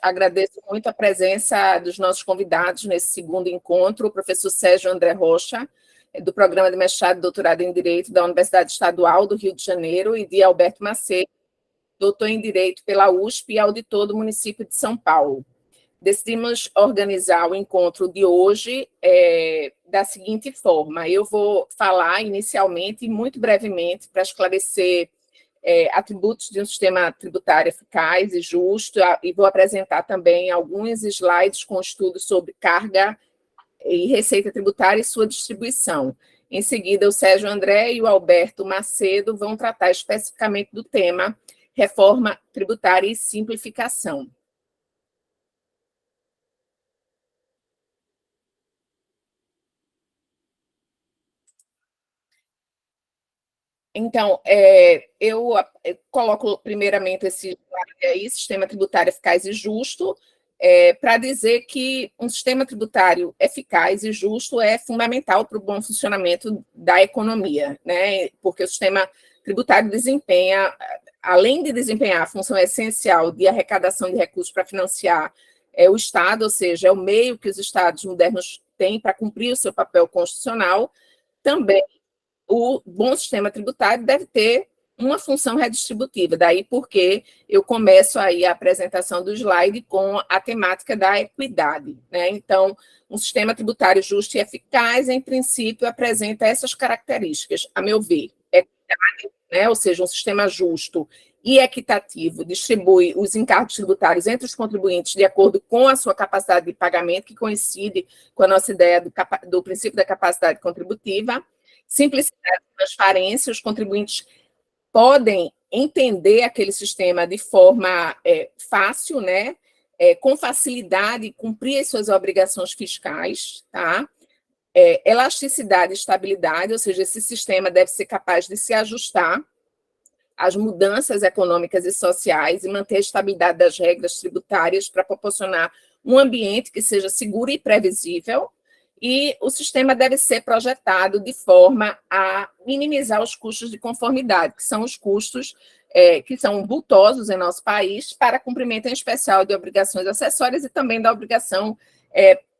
Agradeço muito a presença dos nossos convidados nesse segundo encontro, o professor Sérgio André Rocha, do Programa de Mestrado e Doutorado em Direito da Universidade Estadual do Rio de Janeiro, e de Alberto Macedo, doutor em Direito pela USP e auditor do município de São Paulo. Decidimos organizar o encontro de hoje da seguinte forma: eu vou falar inicialmente, muito brevemente, para esclarecer atributos de um sistema tributário eficaz e justo, e vou apresentar também alguns slides com estudos sobre carga e receita tributária e sua distribuição. Em seguida, o Sérgio André e o Alberto Macedo vão tratar especificamente do tema reforma tributária e simplificação. Então, eu coloco primeiramente esse slide aí, sistema tributário eficaz e justo, para dizer que um sistema tributário eficaz e justo é fundamental para o bom funcionamento da economia, né? Porque o sistema tributário desempenha, além de desempenhar a função essencial de arrecadação de recursos para financiar o Estado, ou seja, é o meio que os Estados modernos têm para cumprir o seu papel constitucional, também o bom sistema tributário deve ter uma função redistributiva, daí porque eu começo aí a apresentação do slide com a temática da equidade, né? Então, um sistema tributário justo e eficaz, em princípio, apresenta essas características, a meu ver. Equidade, né? Ou seja, um sistema justo e equitativo distribui os encargos tributários entre os contribuintes de acordo com a sua capacidade de pagamento, que coincide com a nossa ideia do princípio da capacidade contributiva. Simplicidade e transparência, os contribuintes podem entender aquele sistema de forma fácil, né? Com facilidade, cumprir as suas obrigações fiscais, tá? Elasticidade e estabilidade, ou seja, esse sistema deve ser capaz de se ajustar às mudanças econômicas e sociais e manter a estabilidade das regras tributárias para proporcionar um ambiente que seja seguro e previsível. E o sistema deve ser projetado de forma a minimizar os custos de conformidade, que são os custos que são vultosos em nosso país para cumprimento em especial de obrigações acessórias e também da obrigação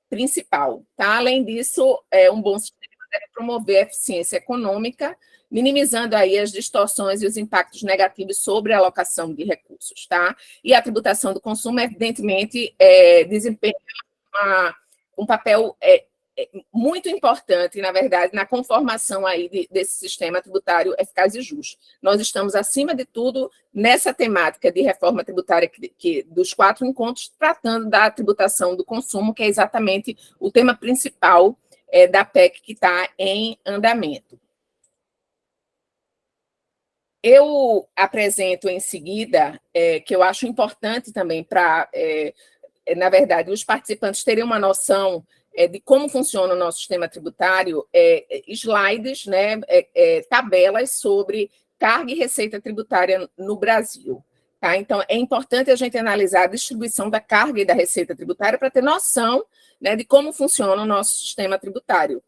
principal. Tá? Além disso, um bom sistema deve promover a eficiência econômica, minimizando aí as distorções e os impactos negativos sobre a alocação de recursos. Tá? E a tributação do consumo, evidentemente, desempenha um papel muito importante, na verdade, na conformação aí desse sistema tributário eficaz e justo. Nós estamos, acima de tudo, nessa temática de reforma tributária dos 4 encontros, tratando da tributação do consumo, que é exatamente o tema principal da PEC que está em andamento. Eu apresento em seguida, que eu acho importante também para, na verdade, os participantes terem uma noção de como funciona o nosso sistema tributário, slides, né, tabelas sobre carga e receita tributária no Brasil. Tá? Então, é importante a gente analisar a distribuição da carga e da receita tributária para ter noção, né, de como funciona o nosso sistema tributário.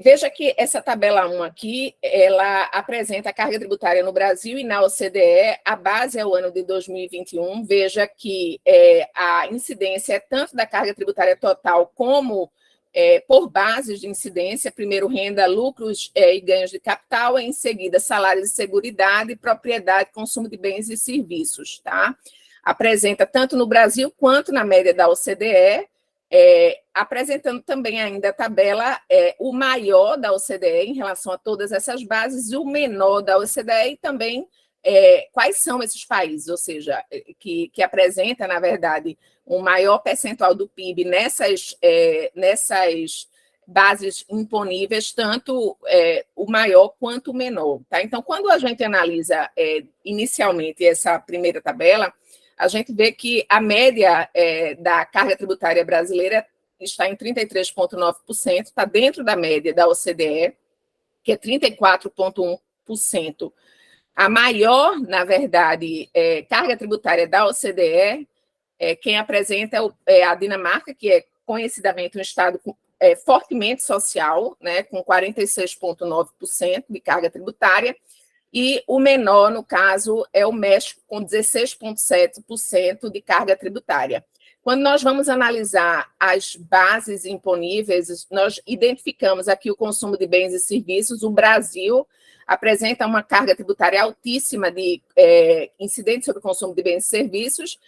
Veja que essa tabela 1 aqui, ela apresenta a carga tributária no Brasil e na OCDE, a base é o ano de 2021, veja que a incidência é tanto da carga tributária total como por bases de incidência, primeiro renda, lucros e ganhos de capital, em seguida salários e seguridade, propriedade, consumo de bens e serviços, tá? Apresenta tanto no Brasil quanto na média da OCDE, apresentando também ainda a tabela, o maior da OCDE em relação a todas essas bases, e o menor da OCDE, e também quais são esses países, ou seja, que apresenta, na verdade, um maior percentual do PIB nessas bases imponíveis, tanto o maior quanto o menor. Tá? Então, quando a gente analisa inicialmente essa primeira tabela, a gente vê que a média da carga tributária brasileira está em 33,9%, está dentro da média da OCDE, que é 34,1%. A maior, na verdade, carga tributária da OCDE, quem apresenta é a Dinamarca, que é conhecidamente um estado fortemente social, né, com 46,9% de carga tributária, e o menor, no caso, é o México, com 16,7% de carga tributária. Quando nós vamos analisar as bases imponíveis, nós identificamos aqui o consumo de bens e serviços. O Brasil apresenta uma carga tributária altíssima de incidente sobre o consumo de bens e serviços,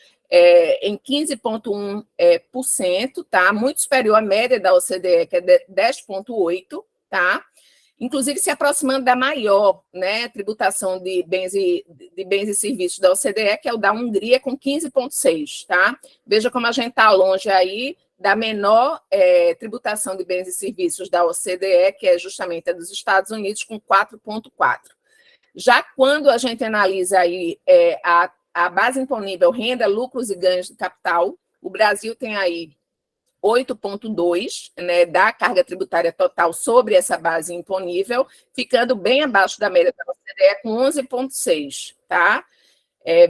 em 15,1%, tá? Muito superior à média da OCDE, que é 10,8%, tá? Inclusive se aproximando da maior, né, tributação de bens e serviços da OCDE, que é o da Hungria, com 15,6%, tá? Veja como a gente está longe aí da menor tributação de bens e serviços da OCDE, que é justamente a dos Estados Unidos, com 4,4%. Já quando a gente analisa aí a base imponível, renda, lucros e ganhos de capital, o Brasil tem aí 8,2%, né, da carga tributária total sobre essa base imponível, ficando bem abaixo da média da OCDE, com 11,6%, tá?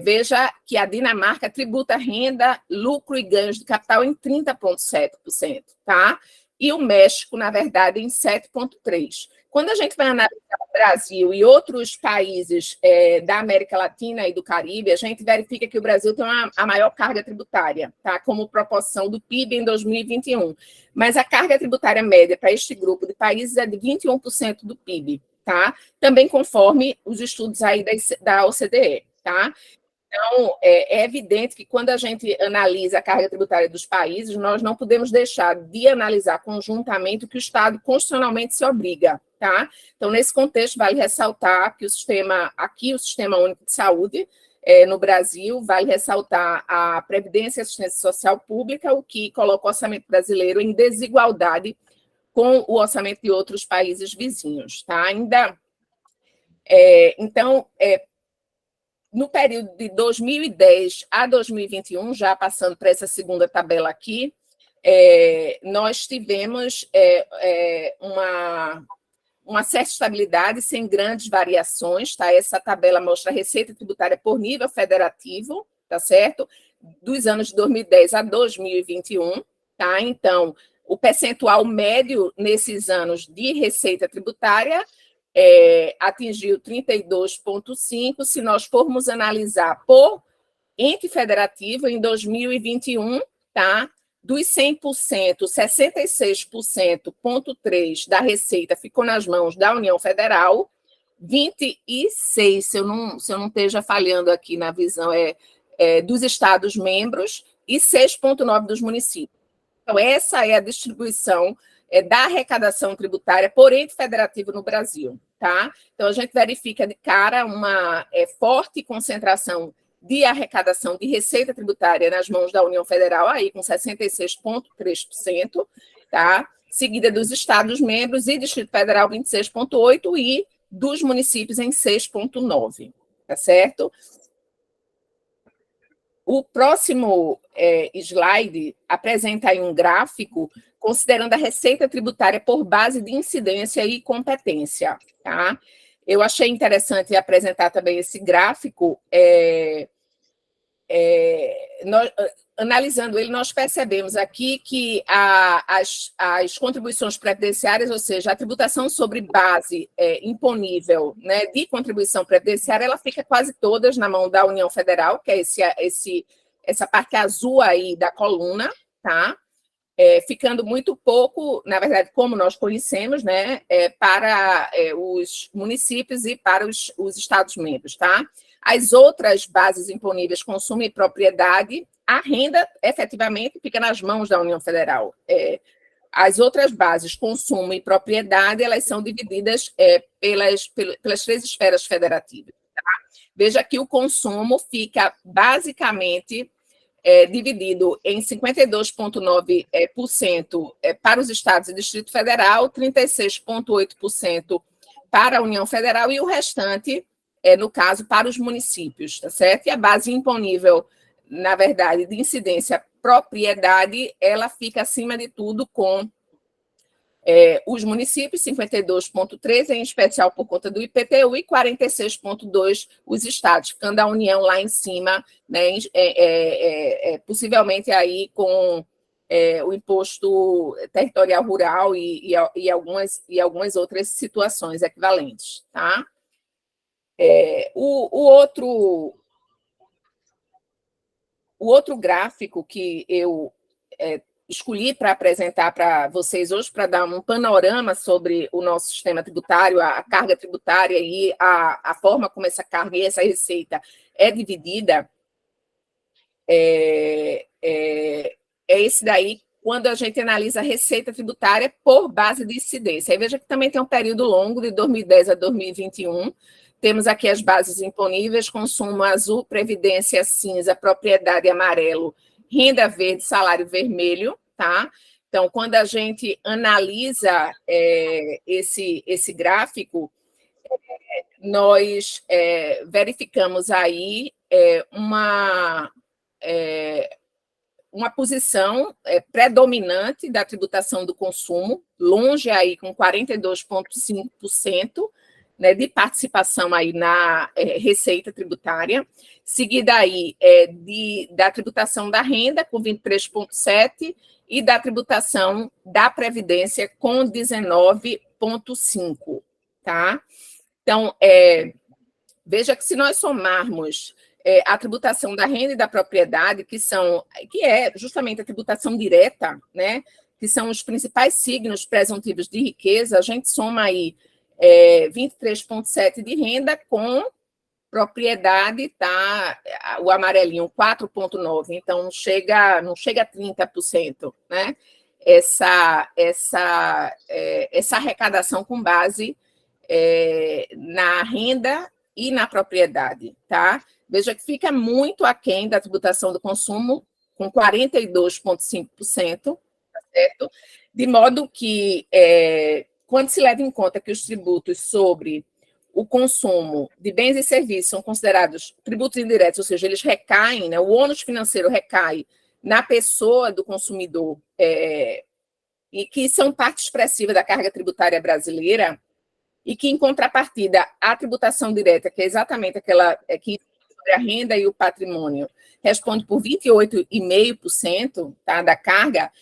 Veja que a Dinamarca tributa renda, lucro e ganhos de capital em 30,7%, tá? E o México, na verdade, em 7,3%. Quando a gente vai analisar o Brasil e outros países da América Latina e do Caribe, a gente verifica que o Brasil tem a maior carga tributária, tá? Como proporção do PIB em 2021. Mas a carga tributária média para este grupo de países é de 21% do PIB, tá? Também conforme os estudos aí da OCDE, tá? Então, é evidente que quando a gente analisa a carga tributária dos países, nós não podemos deixar de analisar conjuntamente o que o Estado constitucionalmente se obriga, tá? Então, nesse contexto, vale ressaltar que o Sistema Único de Saúde, no Brasil, vale ressaltar a Previdência e Assistência Social Pública, o que coloca o orçamento brasileiro em desigualdade com o orçamento de outros países vizinhos, tá? Então, no período de 2010 a 2021, já passando para essa segunda tabela aqui, nós tivemos uma certa estabilidade, sem grandes variações, tá? Essa tabela mostra a receita tributária por nível federativo, tá certo? Dos anos de 2010 a 2021, tá? Então, o percentual médio nesses anos de receita tributária atingiu 32,5%. Se nós formos analisar por ente federativo, em 2021, tá? Dos 100%, 66,3% da receita ficou nas mãos da União Federal, 26%, se eu não esteja falhando aqui na visão, dos Estados-membros, e 6,9% dos municípios. Então, essa é a distribuição da arrecadação tributária por ente federativo no Brasil, tá? Então, a gente verifica de cara uma forte concentração de arrecadação de receita tributária nas mãos da União Federal, aí com 66,3%, tá? Seguida dos Estados-membros e Distrito Federal, 26,8%, e dos municípios em 6,9%, tá certo? O próximo slide apresenta aí um gráfico considerando a receita tributária por base de incidência e competência, tá? Eu achei interessante apresentar também esse gráfico. Analisando ele, nós percebemos aqui que as contribuições previdenciárias, ou seja, a tributação sobre base imponível, né, de contribuição previdenciária, ela fica quase todas na mão da União Federal, que é essa parte azul aí da coluna, tá? Ficando muito pouco, na verdade, como nós conhecemos, né, para os municípios e para os Estados-membros, tá? As outras bases imponíveis, consumo e propriedade, a renda, efetivamente, fica nas mãos da União Federal. As outras bases, consumo e propriedade, elas são divididas pelas três esferas federativas, tá? Veja que o consumo fica, basicamente, dividido em 52,9% para os estados e Distrito Federal, 36,8% para a União Federal e o restante, no caso, para os municípios, tá certo? E a base imponível, na verdade, de incidência propriedade, ela fica, acima de tudo, com os municípios, 52,3%, em especial por conta do IPTU, e 46,2% os estados, ficando a União lá em cima, né, possivelmente aí com o imposto territorial rural e algumas outras situações equivalentes, tá? O outro gráfico que eu escolhi para apresentar para vocês hoje, para dar um panorama sobre o nosso sistema tributário, a carga tributária e a forma como essa carga e essa receita é dividida, é esse daí, quando a gente analisa a receita tributária por base de incidência. Aí veja que também tem um período longo, de 2010 a 2021. Temos aqui as bases imponíveis: consumo azul, previdência cinza, propriedade amarelo, renda verde, salário vermelho, tá? Então, quando a gente analisa esse gráfico, nós verificamos aí uma posição predominante da tributação do consumo, longe aí com 42,5%, né, de participação aí na receita tributária, seguida aí da tributação da renda, com 23,7%, e da tributação da Previdência, com 19,5%, tá? Então, veja que se nós somarmos a tributação da renda e da propriedade, que é justamente a tributação direta, né, que são os principais signos presuntivos de riqueza, a gente soma aí 23,7% de renda, com propriedade, tá, o amarelinho, 4,9%, então não chega a 30%, né, essa arrecadação com base na renda e na propriedade, tá? Veja que fica muito aquém da tributação do consumo, com 42,5%, tá certo? De modo que, quando se leva em conta que os tributos sobre o consumo de bens e serviços são considerados tributos indiretos, ou seja, eles recaem, né, o ônus financeiro recai na pessoa do consumidor, e que são parte expressiva da carga tributária brasileira, e que, em contrapartida, a tributação direta, que é exatamente aquela que sobre a renda e o patrimônio, responde por 28,5%, tá, da carga,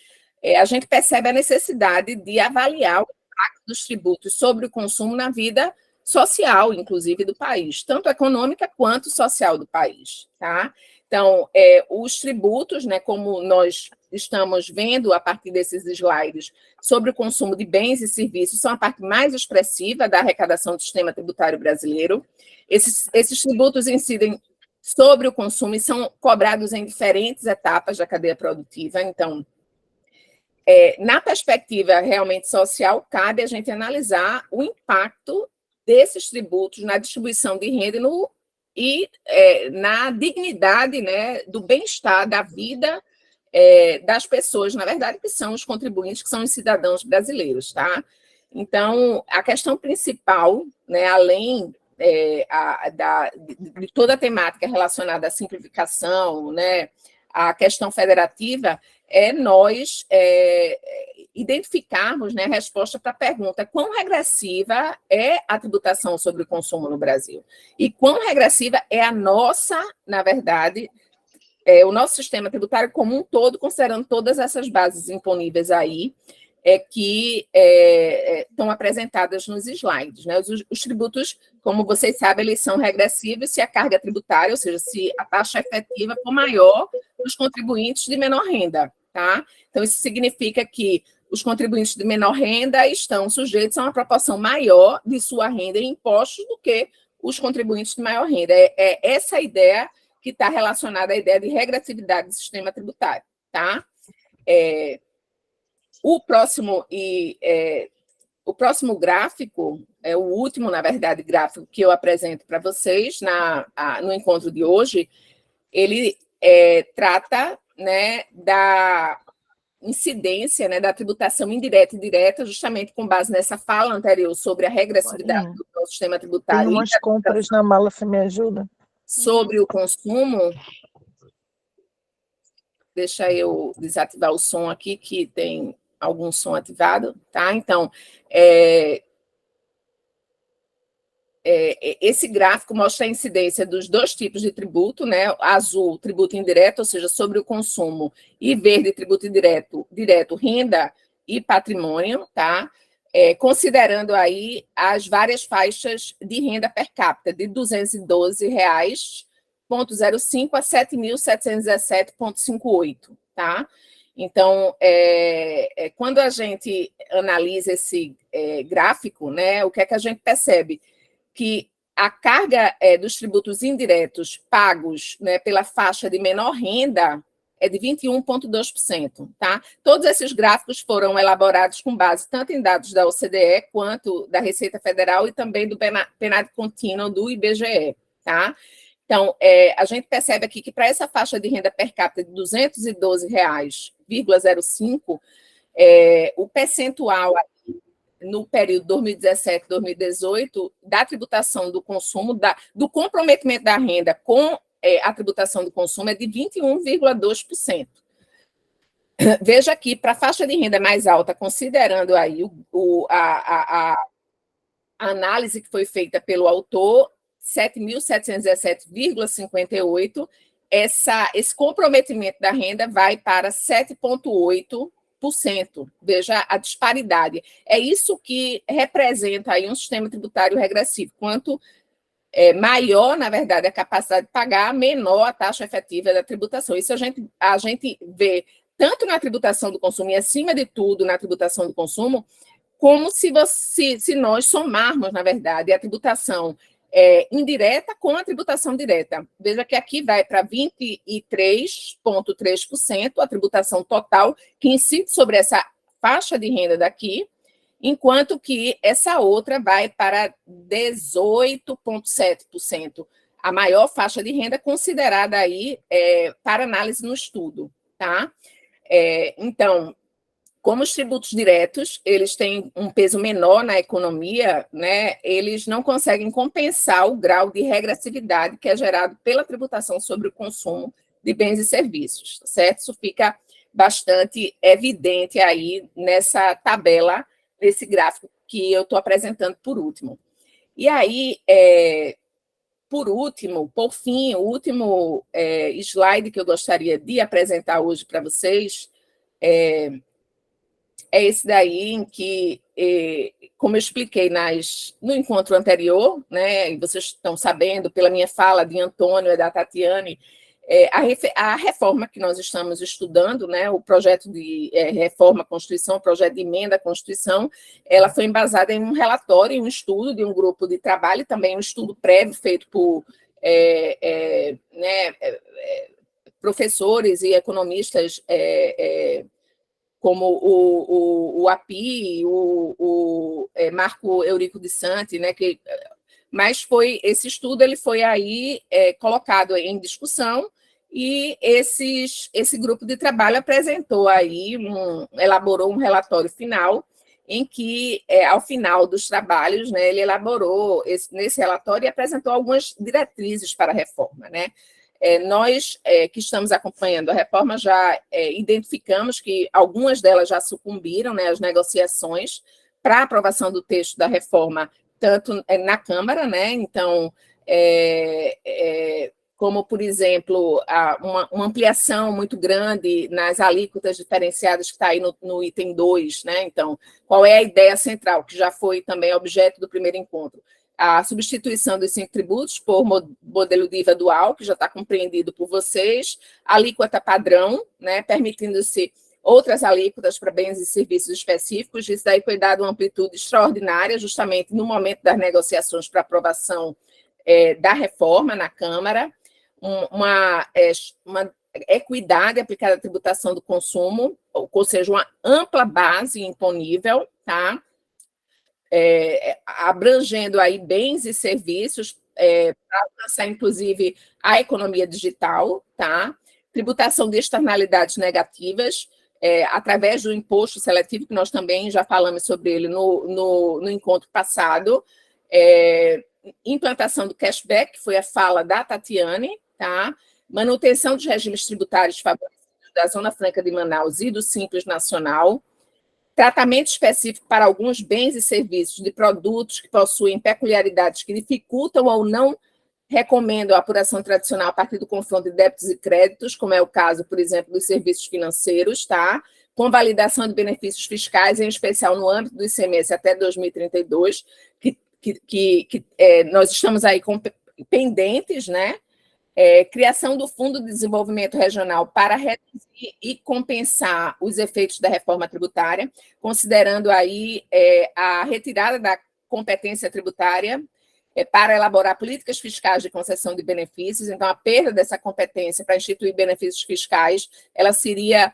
a gente percebe a necessidade de avaliar o impacto dos tributos sobre o consumo na vida social, inclusive, do país, tanto econômica quanto social do país, tá? Então, os tributos, né, como nós estamos vendo a partir desses slides, sobre o consumo de bens e serviços, são a parte mais expressiva da arrecadação do sistema tributário brasileiro. Esses tributos incidem sobre o consumo e são cobrados em diferentes etapas da cadeia produtiva. Então, na perspectiva realmente social, cabe a gente analisar o impacto desses tributos na distribuição de renda e na dignidade, né, do bem-estar, da vida das pessoas, na verdade, que são os contribuintes, que são os cidadãos brasileiros, tá? Então, a questão principal, né, além de toda a temática relacionada à simplificação, né, à questão federativa, nós identificarmos, né, a resposta para a pergunta: quão regressiva é a tributação sobre o consumo no Brasil? E quão regressiva é a nossa, na verdade, o nosso sistema tributário como um todo, considerando todas essas bases imponíveis aí, que estão apresentadas nos slides, né? Os tributos, como vocês sabem, eles são regressivos se a carga tributária, ou seja, se a taxa efetiva for maior dos contribuintes de menor renda, tá? Então, isso significa que os contribuintes de menor renda estão sujeitos a uma proporção maior de sua renda em impostos do que os contribuintes de maior renda. Essa a ideia que está relacionada à ideia de regressividade do sistema tributário, tá? O próximo gráfico, o último, na verdade, gráfico que eu apresento para vocês no encontro de hoje, ele trata, né, da incidência, né, da tributação indireta e direta, justamente com base nessa fala anterior sobre a regressividade do nosso sistema tributário. Tem umas compras na mala, você me ajuda? Sobre o consumo. Deixa eu desativar o som aqui, que tem algum som ativado, tá? Então, esse gráfico mostra a incidência dos dois tipos de tributo, né? Azul, tributo indireto, ou seja, sobre o consumo, e verde, tributo direto, renda e patrimônio, tá? considerando aí as várias faixas de renda per capita, de R$ 212,05 a R$ 7.717,58, tá? Então, quando a gente analisa esse gráfico, né, o que é que a gente percebe? Que a carga dos tributos indiretos pagos, né, pela faixa de menor renda é de 21,2%. Tá? Todos esses gráficos foram elaborados com base tanto em dados da OCDE quanto da Receita Federal e também do PNAD contínuo do IBGE. Tá? Então, a gente percebe aqui que para essa faixa de renda per capita de R$ 212,05, o percentual no período 2017-2018 da tributação do consumo, do comprometimento da renda com a tributação do consumo é de 21,2%. Veja aqui, para a faixa de renda mais alta, considerando aí a análise que foi feita pelo autor, 7.717,58, esse comprometimento da renda vai para 7,8%. Veja a disparidade. É isso que representa aí um sistema tributário regressivo. Quanto maior, na verdade, a capacidade de pagar, menor a taxa efetiva da tributação. Isso a gente vê tanto na tributação do consumo e, acima de tudo, na tributação do consumo, como se nós somarmos, na verdade, a tributação indireta com a tributação direta. Veja que aqui vai para 23,3% a tributação total que incide sobre essa faixa de renda daqui, enquanto que essa outra vai para 18,7%, a maior faixa de renda considerada aí para análise no estudo. Tá? Então, como os tributos diretos, eles têm um peso menor na economia, né, eles não conseguem compensar o grau de regressividade que é gerado pela tributação sobre o consumo de bens e serviços, certo? Isso fica bastante evidente aí nessa tabela, nesse gráfico que eu estou apresentando por último. E aí, por fim, o último slide que eu gostaria de apresentar hoje para vocês é esse daí, em que, como eu expliquei no encontro anterior, né, e vocês estão sabendo pela minha fala de Antônio e da Tatiane, a reforma que nós estamos estudando, né, o projeto de reforma à Constituição, o projeto de emenda à Constituição, ela foi embasada em um relatório, em um estudo de um grupo de trabalho, e também um estudo prévio feito por professores e economistas como o API, o Marco Eurico de Santi, né, mas esse estudo ele foi aí colocado em discussão, e esse grupo de trabalho apresentou aí, elaborou um relatório final, em que, ao final dos trabalhos, né, ele elaborou nesse relatório e apresentou algumas diretrizes para a reforma, né? Nós que estamos acompanhando a reforma já identificamos que algumas delas já sucumbiram, né, às negociações para a aprovação do texto da reforma, tanto na Câmara, né? Então, como, por exemplo, uma ampliação muito grande nas alíquotas diferenciadas que está aí no item 2, né? Então, qual é a ideia central, que já foi também objeto do primeiro encontro? A substituição dos 5 tributos por modelo de IVA dual, que já está compreendido por vocês, alíquota padrão, né, permitindo-se outras alíquotas para bens e serviços específicos. Isso daí foi dado uma amplitude extraordinária, justamente no momento das negociações para aprovação da reforma na Câmara, uma equidade aplicada à tributação do consumo, ou seja, uma ampla base imponível, tá? Abrangendo aí bens e serviços para alcançar, inclusive, a economia digital, tá? Tributação de externalidades negativas, através do imposto seletivo, que nós também já falamos sobre ele no encontro passado, implantação do cashback, que foi a fala da Tatiane, tá? Manutenção dos regimes tributários favorecidos da Zona Franca de Manaus e do Simples Nacional, tratamento específico para alguns bens e serviços de produtos que possuem peculiaridades que dificultam ou não recomendam a apuração tradicional a partir do confronto de débitos e créditos, como é o caso, por exemplo, dos serviços financeiros, tá? convalidação de benefícios fiscais, em especial no âmbito do ICMS até 2032, nós estamos aí pendentes, né? Criação do Fundo de Desenvolvimento Regional para reduzir e compensar os efeitos da reforma tributária, considerando aí a retirada da competência tributária para elaborar políticas fiscais de concessão de benefícios. Então, a perda dessa competência para instituir benefícios fiscais, ela seria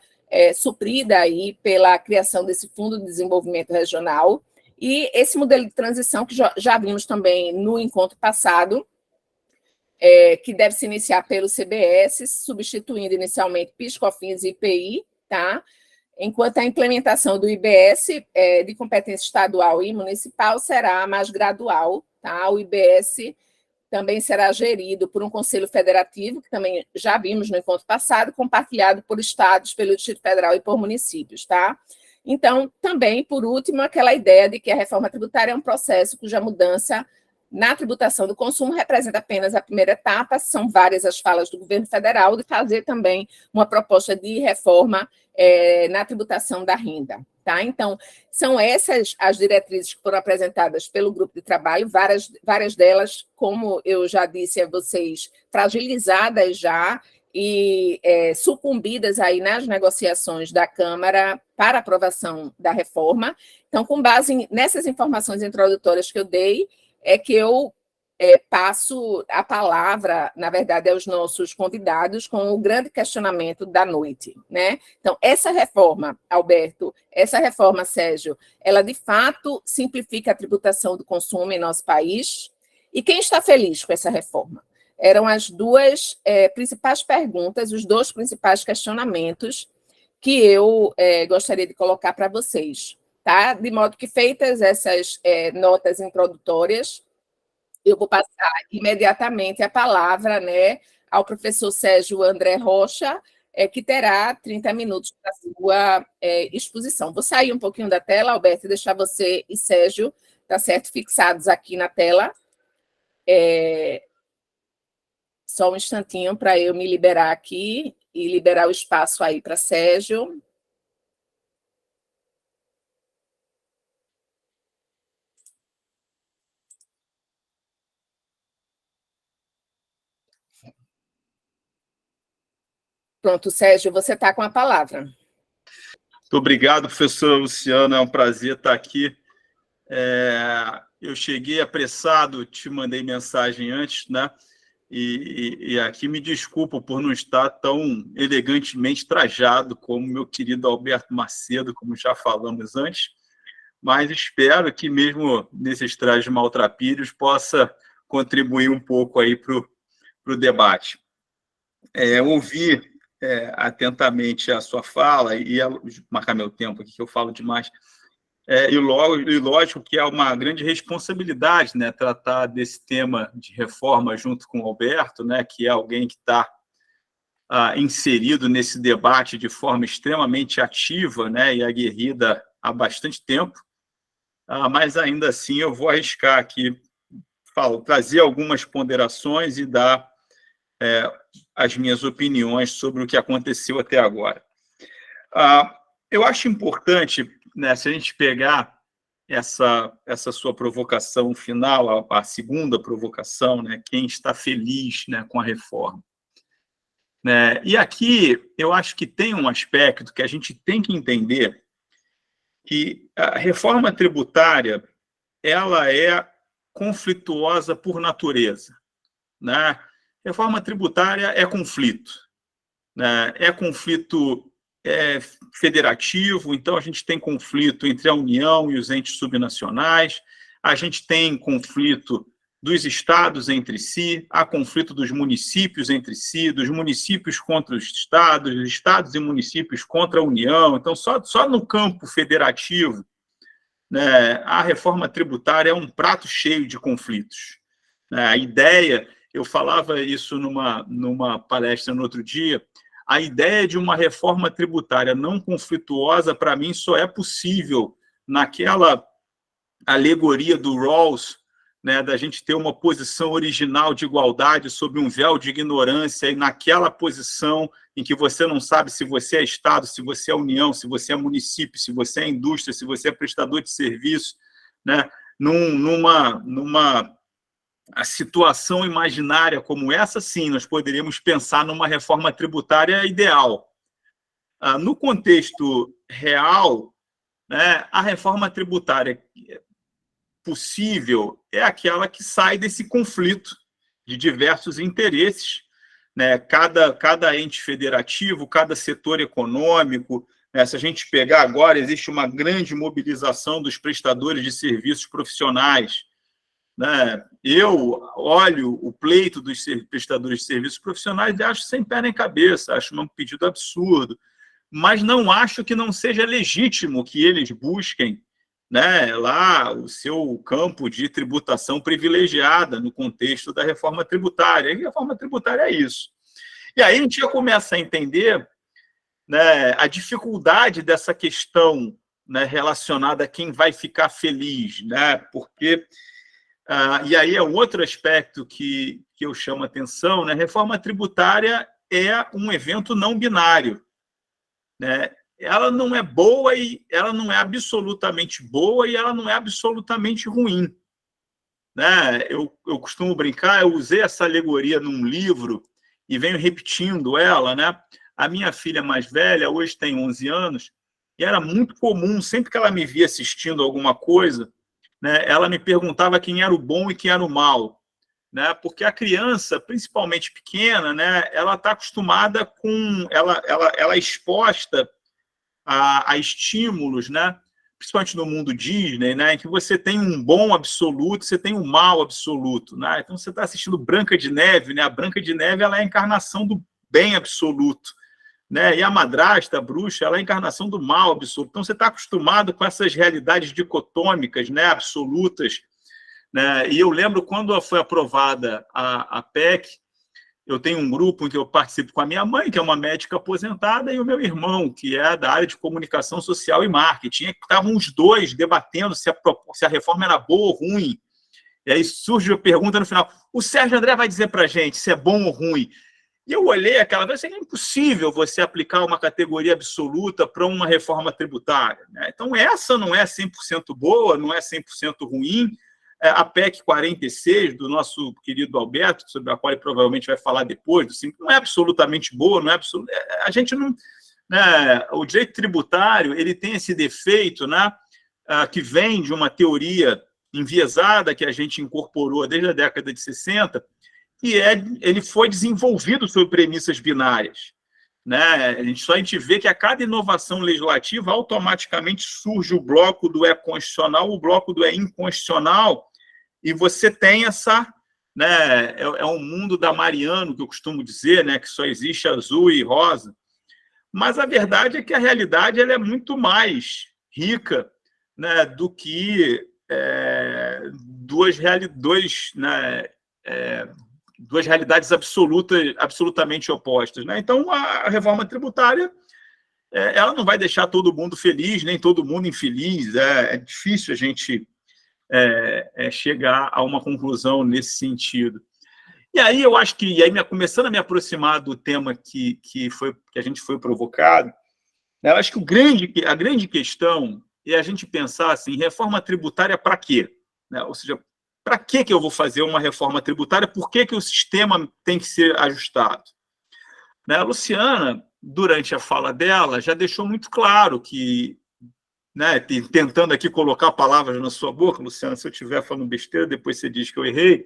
suprida aí pela criação desse Fundo de Desenvolvimento Regional. E esse modelo de transição, que já vimos também no encontro passado, que deve se iniciar pelo CBS, substituindo inicialmente PIS, COFINS e IPI, tá? Enquanto a implementação do IBS de competência estadual e municipal será mais gradual, tá? O IBS também será gerido por um conselho federativo, que também já vimos no encontro passado, compartilhado por estados, pelo Distrito Federal e por municípios, tá? Então, também, por último, aquela ideia de que a reforma tributária é um processo cuja mudança na tributação do consumo representa apenas a primeira etapa. São várias as falas do governo federal de fazer também uma proposta de reforma na tributação da renda. Tá? Então, são essas as diretrizes que foram apresentadas pelo grupo de trabalho, várias delas, como eu já disse a vocês, fragilizadas já e sucumbidas aí nas negociações da Câmara para aprovação da reforma. Então, com base nessas informações introdutórias que eu dei, é que eu passo a palavra, na verdade, aos nossos convidados com o grande questionamento da noite, né? Então, essa reforma, Alberto, essa reforma, Sérgio, ela de fato simplifica a tributação do consumo em nosso país? E quem está feliz com essa reforma? Eram as duas principais perguntas, os dois principais questionamentos que eu gostaria de colocar para vocês. Tá? De modo que, feitas essas notas introdutórias, eu vou passar imediatamente a palavra, né, ao professor Sérgio André Rocha, que terá 30 minutos para a sua exposição. Vou sair um pouquinho da tela, Alberto, e deixar você e Sérgio, tá certo, fixados aqui na tela. Só um instantinho para eu me liberar aqui e liberar o espaço aí para Sérgio. Pronto, Sérgio, você está com a palavra. Muito obrigado, professor Luciano, é um prazer estar aqui. Eu cheguei apressado, te mandei mensagem antes, né? E aqui me desculpo por não estar tão elegantemente trajado como meu querido Alberto Macedo, como já falamos antes, mas espero que mesmo nesses trajes maltrapilhos possa contribuir um pouco aí para o debate. Ouvi atentamente a sua fala e marcar meu tempo aqui, que eu falo demais. E lógico que é uma grande responsabilidade, né, tratar desse tema de reforma junto com o Alberto, né, que é alguém que está inserido nesse debate de forma extremamente ativa, né, e aguerrida há bastante tempo, mas ainda assim eu vou arriscar aqui, trazer algumas ponderações e dar as minhas opiniões sobre o que aconteceu até agora. Eu acho importante, né, se a gente pegar essa sua provocação final, a segunda provocação, né, quem está feliz, né, com a reforma. Né? E aqui eu acho que tem um aspecto que a gente tem que entender, que a reforma tributária ela é conflituosa por natureza. Né? Reforma tributária é conflito. Né? É conflito federativo, então a gente tem conflito entre a União e os entes subnacionais, a gente tem conflito dos estados entre si, há conflito dos municípios entre si, dos municípios contra os estados e municípios contra a União. Então, só no campo federativo, né, a reforma tributária é um prato cheio de conflitos. A ideia, eu falava isso numa palestra no outro dia, a ideia de uma reforma tributária não conflituosa, para mim, só é possível naquela alegoria do Rawls, né, da gente ter uma posição original de igualdade sob um véu de ignorância, e naquela posição em que você não sabe se você é Estado, se você é União, se você é município, se você é indústria, se você é prestador de serviço, né, numa situação imaginária como essa, sim, nós poderíamos pensar numa reforma tributária ideal. No contexto real, né, a reforma tributária possível é aquela que sai desse conflito de diversos interesses, né? Cada ente federativo, cada setor econômico, né? Se a gente pegar agora, existe uma grande mobilização dos prestadores de serviços profissionais, né? Eu olho o pleito dos prestadores de serviços profissionais e acho sem pé nem cabeça, acho um pedido absurdo, mas não acho que não seja legítimo que eles busquem, né, lá o seu campo de tributação privilegiada no contexto da reforma tributária. E a reforma tributária é isso. E aí a gente já começa a entender, né, a dificuldade dessa questão, né, relacionada a quem vai ficar feliz, né, porque... e aí é um outro aspecto que eu chamo a atenção, né, reforma tributária é um evento não binário, né? Ela não é boa e ela não é absolutamente boa e ela não é absolutamente ruim, né? Eu costumo brincar, eu usei essa alegoria num livro e venho repetindo ela, né? A minha filha mais velha hoje tem 11 anos e era muito comum, sempre que ela me via assistindo alguma coisa, né, ela me perguntava quem era o bom e quem era o mal, né? Porque a criança, principalmente pequena, né, ela está acostumada com... Ela é exposta a estímulos, né? Principalmente no mundo Disney, né? Em que você tem um bom absoluto, você tem um mal absoluto, né? Então você está assistindo Branca de Neve, né? A Branca de Neve ela é a encarnação do bem absoluto, né? E a madrasta, a bruxa, ela é a encarnação do mal absoluto. Então você está acostumado com essas realidades dicotômicas, né? Absolutas, né? E eu lembro quando foi aprovada a PEC. Eu tenho um grupo em que eu participo com a minha mãe, que é uma médica aposentada, e o meu irmão, que é da área de comunicação social e marketing. Estavam os dois debatendo se a reforma era boa ou ruim. E aí surge a pergunta no final, o Sérgio André vai dizer para a gente se é bom ou ruim. E eu olhei aquela vez, é impossível você aplicar uma categoria absoluta para uma reforma tributária, né? Então, essa não é 100% boa, não é 100% ruim. A PEC 46, do nosso querido Alberto, sobre a qual ele provavelmente vai falar depois, não é absolutamente boa, não é a gente não... Né, o direito tributário ele tem esse defeito, né, que vem de uma teoria enviesada que a gente incorporou desde a década de 60, e ele foi desenvolvido sob premissas binárias, né? A gente vê que a cada inovação legislativa automaticamente surge o bloco do é constitucional, o bloco do é inconstitucional, e você tem essa, né, é um mundo da Mariano, que eu costumo dizer, né, que só existe azul e rosa, mas a verdade é que a realidade ela é muito mais rica, né, do que duas realidades absolutamente opostas, né? Então, a reforma tributária ela não vai deixar todo mundo feliz, nem todo mundo infeliz. É difícil a gente chegar a uma conclusão nesse sentido. E aí eu acho que, começando a me aproximar do tema que a gente foi provocado, né, eu acho que a grande questão é a gente pensar assim, reforma tributária para quê? Né? Ou seja, para que eu vou fazer uma reforma tributária? Por que o sistema tem que ser ajustado? Né, a Luciana, durante a fala dela, já deixou muito claro que, né, tentando aqui colocar palavras na sua boca, Luciana, se eu estiver falando besteira, depois você diz que eu errei.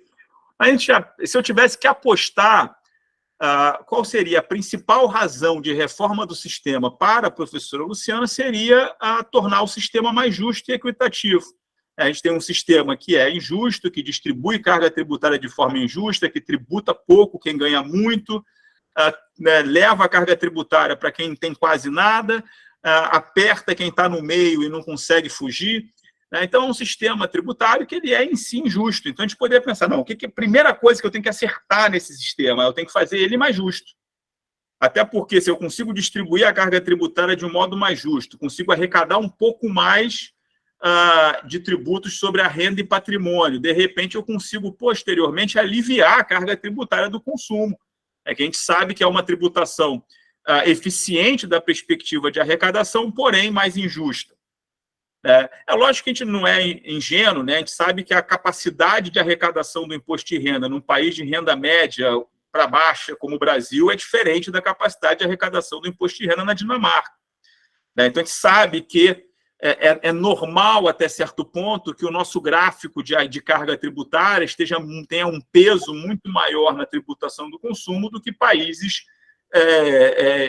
Se eu tivesse que apostar qual seria a principal razão de reforma do sistema para a professora Luciana, seria tornar o sistema mais justo e equitativo. A gente tem um sistema que é injusto, que distribui carga tributária de forma injusta, que tributa pouco quem ganha muito, né, leva a carga tributária para quem tem quase nada, aperta quem está no meio e não consegue fugir. Então, é um sistema tributário que ele é em si injusto. Então, a gente poderia pensar, não, a primeira coisa que eu tenho que acertar nesse sistema? Eu tenho que fazer ele mais justo. Até porque, se eu consigo distribuir a carga tributária de um modo mais justo, consigo arrecadar um pouco mais de tributos sobre a renda e patrimônio. De repente, eu consigo, posteriormente, aliviar a carga tributária do consumo. É que a gente sabe que é uma tributação eficiente da perspectiva de arrecadação, porém mais injusta. É lógico que a gente não é ingênuo, né? A gente sabe que a capacidade de arrecadação do imposto de renda num país de renda média para baixa, como o Brasil, é diferente da capacidade de arrecadação do imposto de renda na Dinamarca. Então, a gente sabe que é normal, até certo ponto, que o nosso gráfico de carga tributária tenha um peso muito maior na tributação do consumo do que países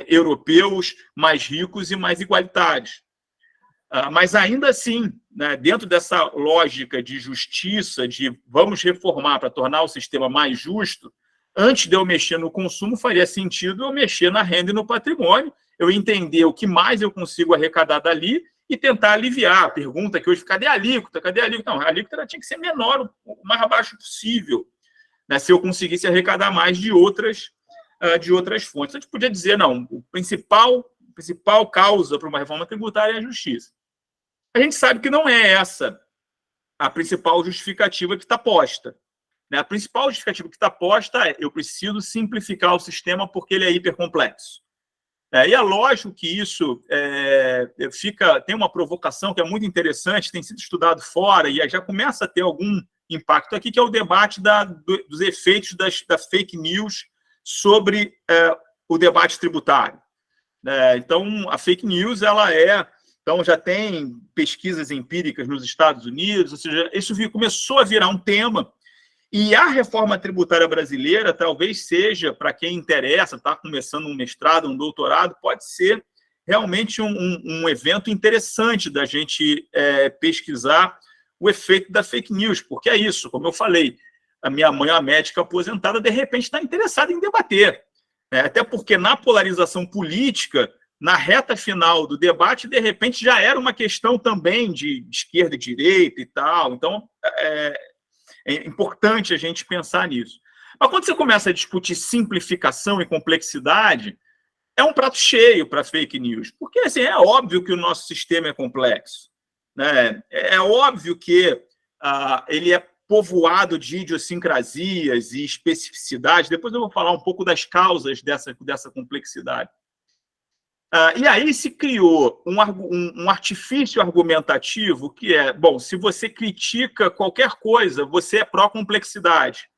europeus mais ricos e mais igualitários. Mas, ainda assim, né, dentro dessa lógica de justiça, de vamos reformar para tornar o sistema mais justo, antes de eu mexer no consumo, faria sentido eu mexer na renda e no patrimônio, eu entender o que mais eu consigo arrecadar dali e tentar aliviar. A pergunta que hoje, cadê a alíquota? Cadê a alíquota? Não, a alíquota tinha que ser menor, o mais abaixo possível, né, se eu conseguisse arrecadar mais de outras fontes. A gente podia dizer, não, a principal causa para uma reforma tributária é a justiça. A gente sabe que não é essa a principal justificativa que está posta. A principal justificativa que está posta é eu preciso simplificar o sistema porque ele é hipercomplexo. E é lógico que isso tem uma provocação que é muito interessante, tem sido estudado fora e já começa a ter algum impacto aqui, que é o debate dos efeitos da fake news sobre o debate tributário. Então, a fake news, então, já tem pesquisas empíricas nos Estados Unidos, ou seja, isso começou a virar um tema. E a reforma tributária brasileira talvez seja, para quem interessa, está começando um mestrado, um doutorado, pode ser realmente um evento interessante da gente pesquisar o efeito da fake news, porque é isso, como eu falei, a minha mãe, a médica aposentada, de repente está interessada em debater. Até porque na polarização política, na reta final do debate, de repente já era uma questão também de esquerda e direita e tal. Então, é importante a gente pensar nisso. Mas quando você começa a discutir simplificação e complexidade, é um prato cheio para fake news. Porque assim, é óbvio que o nosso sistema é complexo, né? É óbvio que ele é povoado de idiosincrasias e especificidades. Depois eu vou falar um pouco das causas dessa complexidade. E aí se criou um artifício argumentativo que é, bom, se você critica qualquer coisa, você é pró-complexidade.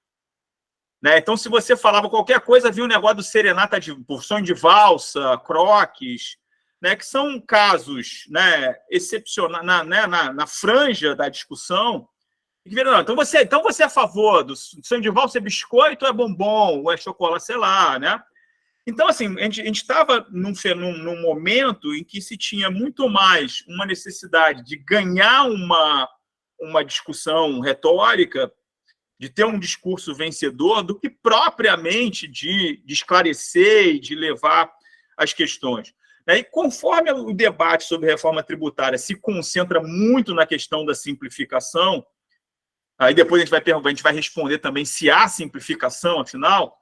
Então, se você falava qualquer coisa, havia o negócio do serenata por sonho de valsa, croques, que são casos excepcionais na franja da discussão. Não, então você é a favor do sonho de valsa, é biscoito, é bombom, ou é chocolate, sei lá, né? Então, assim, a gente estava num momento em que se tinha muito mais uma necessidade de ganhar uma discussão retórica, de ter um discurso vencedor, do que propriamente de esclarecer e de levar as questões. E conforme o debate sobre reforma tributária se concentra muito na questão da simplificação, aí depois a gente vai responder também se há simplificação, afinal,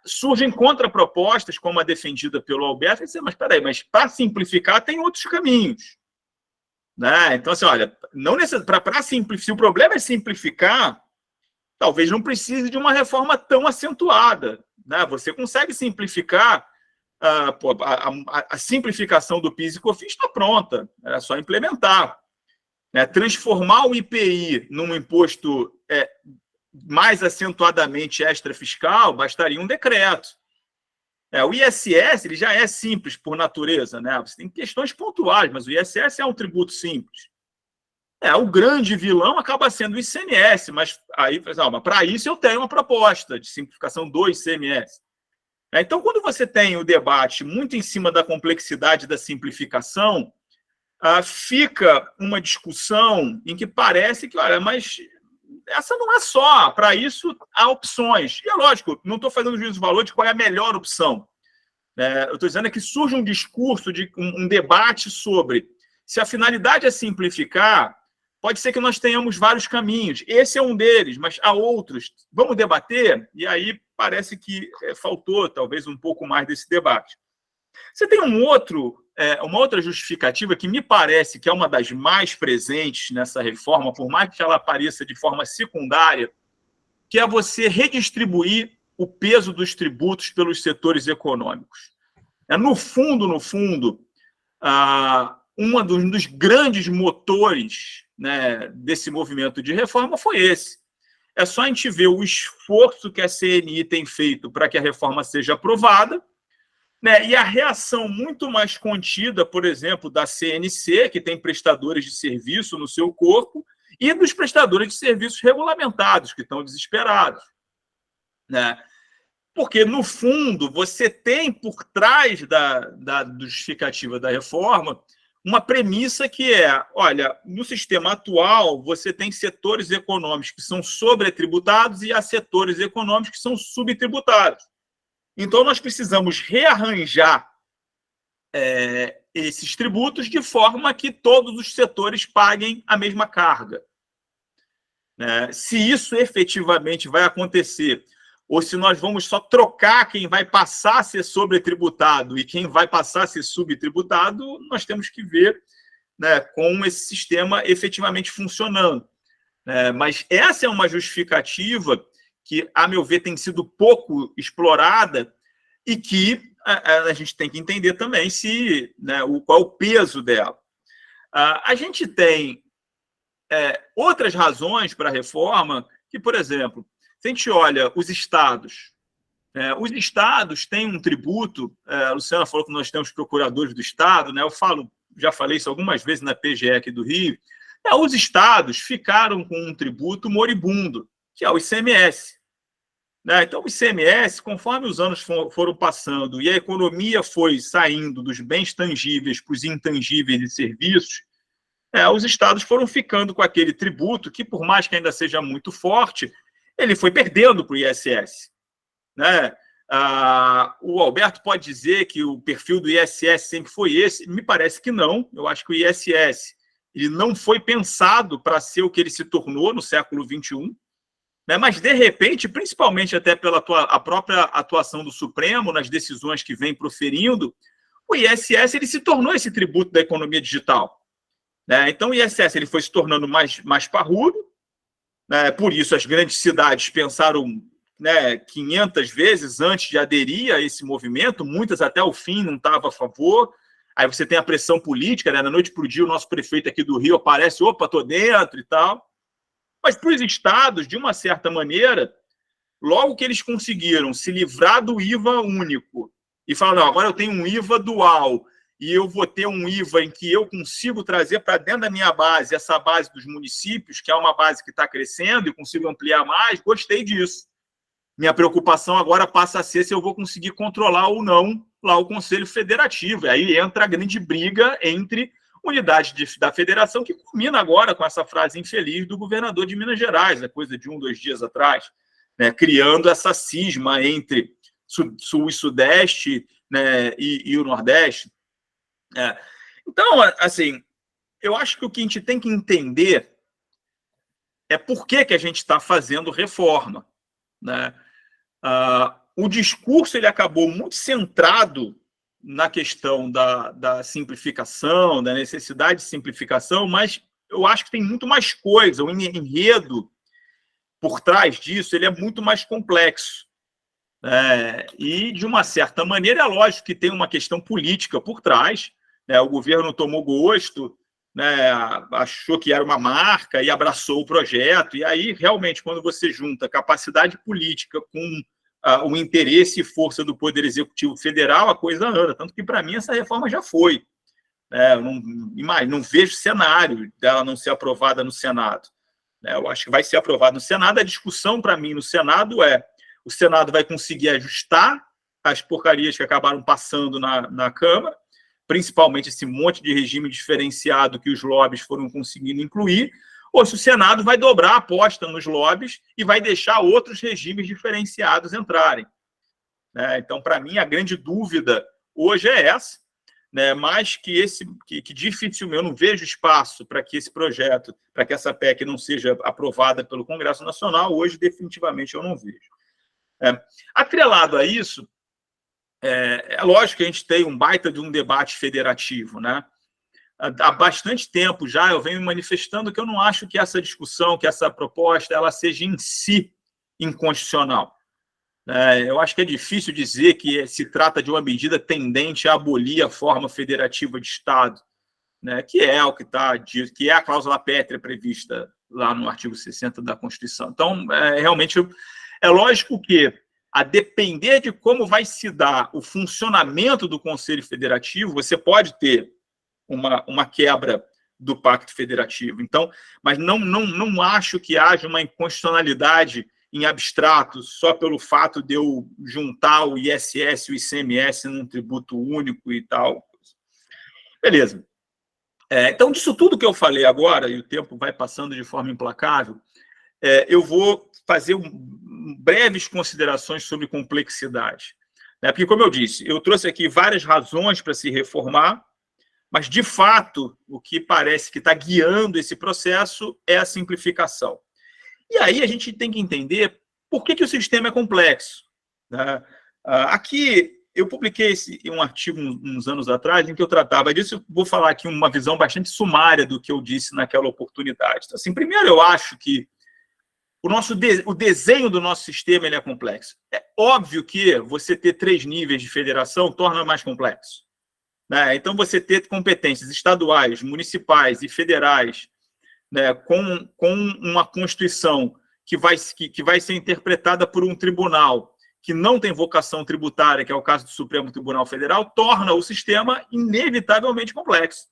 surgem contrapropostas, como a defendida pelo Alberto, e dizer, mas peraí, mas para simplificar tem outros caminhos. Então, assim, olha, para simplificar, se o problema é simplificar, talvez não precise de uma reforma tão acentuada. Você consegue simplificar, a simplificação do PIS e COFINS está pronta, é só implementar. Transformar o IPI num imposto mais acentuadamente extrafiscal, bastaria um decreto. O ISS ele já é simples por natureza, Você tem questões pontuais, mas o ISS é um tributo simples. O grande vilão acaba sendo o ICMS, mas aí, para isso eu tenho uma proposta de simplificação do ICMS. Então, quando você tem o debate muito em cima da complexidade da simplificação, fica uma discussão em que parece que, olha, mas essa não é só, para isso há opções. E é lógico, não estou fazendo juízo de valor de qual é a melhor opção. Eu estou dizendo que surge um discurso, um debate sobre se a finalidade é simplificar, pode ser que nós tenhamos vários caminhos. Esse é um deles, mas há outros. Vamos debater? E aí parece que faltou talvez um pouco mais desse debate. Você tem um outro uma outra justificativa que me parece que é uma das mais presentes nessa reforma, por mais que ela apareça de forma secundária, que é você redistribuir o peso dos tributos pelos setores econômicos. No fundo, um dos grandes motores, né, desse movimento de reforma foi esse. É só a gente ver o esforço que a CNI tem feito para que a reforma seja aprovada, né, e a reação muito mais contida, por exemplo, da CNC, que tem prestadores de serviço no seu corpo, e dos prestadores de serviços regulamentados, que estão desesperados, né? Porque, no fundo, você tem por trás da justificativa da reforma uma premissa que é, olha, no sistema atual, você tem setores econômicos que são sobretributados e há setores econômicos que são subtributados. Então, nós precisamos rearranjar esses tributos de forma que todos os setores paguem a mesma carga. Se isso efetivamente vai acontecer, ou se nós vamos só trocar quem vai passar a ser sobretributado e quem vai passar a ser subtributado, nós temos que ver, né, com esse sistema efetivamente funcionando. Mas essa é uma justificativa que, a meu ver, tem sido pouco explorada e que a gente tem que entender também qual é o peso dela. A gente tem outras razões para a reforma que, por exemplo, se a gente olha os estados têm um tributo, a Luciana falou que nós temos procuradores do estado, né? Já falei isso algumas vezes na PGE aqui do Rio, os estados ficaram com um tributo moribundo, que é o ICMS. Então, o ICMS, conforme os anos foram passando e a economia foi saindo dos bens tangíveis para os intangíveis e serviços, os estados foram ficando com aquele tributo que, por mais que ainda seja muito forte, ele foi perdendo para o ISS. O Alberto pode dizer que o perfil do ISS sempre foi esse. Me parece que não. Eu acho que o ISS ele não foi pensado para ser o que ele se tornou no século XXI. Mas, de repente, principalmente até pela a própria atuação do Supremo nas decisões que vem proferindo, o ISS ele se tornou esse tributo da economia digital. Então, o ISS ele foi se tornando mais parrudo. Por isso, as grandes cidades pensaram 500 vezes antes de aderir a esse movimento, muitas até o fim não estavam a favor. Aí você tem a pressão política, da noite para o dia o nosso prefeito aqui do Rio aparece, opa, estou dentro e tal. Mas para os estados, de uma certa maneira, logo que eles conseguiram se livrar do IVA único e falar, não, agora eu tenho um IVA dual e eu vou ter um IVA em que eu consigo trazer para dentro da minha base essa base dos municípios, que é uma base que está crescendo e consigo ampliar mais, gostei disso. Minha preocupação agora passa a ser se eu vou conseguir controlar ou não lá o Conselho Federativo. E aí entra a grande briga entre unidades da federação, que culmina agora com essa frase infeliz do governador de Minas Gerais, coisa de 2 dias atrás, criando essa cisma entre Sul e Sudeste, e o Nordeste. Então, assim, eu acho que o que a gente tem que entender é por que a gente está fazendo reforma. O discurso ele acabou muito centrado na questão da simplificação, da necessidade de simplificação, mas eu acho que tem muito mais coisa. O enredo por trás disso ele é muito mais complexo. E, de uma certa maneira, é lógico que tem uma questão política por trás. O governo tomou gosto, achou que era uma marca e abraçou o projeto. E aí, realmente, quando você junta capacidade política com o interesse e força do Poder Executivo Federal, a coisa anda. Tanto que, para mim, essa reforma já foi. Eu não vejo cenário dela não ser aprovada no Senado. Eu acho que vai ser aprovada no Senado. A discussão, para mim, no Senado o Senado vai conseguir ajustar as porcarias que acabaram passando na Câmara, principalmente esse monte de regime diferenciado que os lobbies foram conseguindo incluir, ou se o Senado vai dobrar a aposta nos lobbies e vai deixar outros regimes diferenciados entrarem. Então, para mim, a grande dúvida hoje é essa, mais que dificilmente eu não vejo espaço para que esse projeto, para que essa PEC não seja aprovada pelo Congresso Nacional, hoje definitivamente eu não vejo. Atrelado a isso, É lógico que a gente tem um baita de um debate federativo, né? Há bastante tempo já eu venho manifestando que eu não acho que essa discussão, que essa proposta, ela seja em si inconstitucional. Eu acho que é difícil dizer que se trata de uma medida tendente a abolir a forma federativa de Estado, né, que é o que está dito, que é a cláusula pétrea prevista lá no artigo 60 da Constituição. Então, realmente, é lógico que, a depender de como vai se dar o funcionamento do Conselho Federativo, você pode ter uma quebra do Pacto Federativo. Então, mas não acho que haja uma inconstitucionalidade em abstrato só pelo fato de eu juntar o ISS e o ICMS num tributo único e tal. Beleza. Então, disso tudo que eu falei agora, e o tempo vai passando de forma implacável, eu vou fazer breves considerações sobre complexidade. Porque, como eu disse, eu trouxe aqui várias razões para se reformar, mas, de fato, o que parece que está guiando esse processo é a simplificação. E aí a gente tem que entender por que o sistema é complexo. Aqui, eu publiquei um artigo uns anos atrás em que eu tratava disso. Eu vou falar aqui uma visão bastante sumária do que eu disse naquela oportunidade. Então, assim, primeiro, eu acho que o desenho do nosso sistema ele é complexo. É óbvio que você ter 3 níveis de federação torna mais complexo. Então, você ter competências estaduais, municipais e federais, né, com uma Constituição que vai ser interpretada por um tribunal que não tem vocação tributária, que é o caso do Supremo Tribunal Federal, torna o sistema inevitavelmente complexo.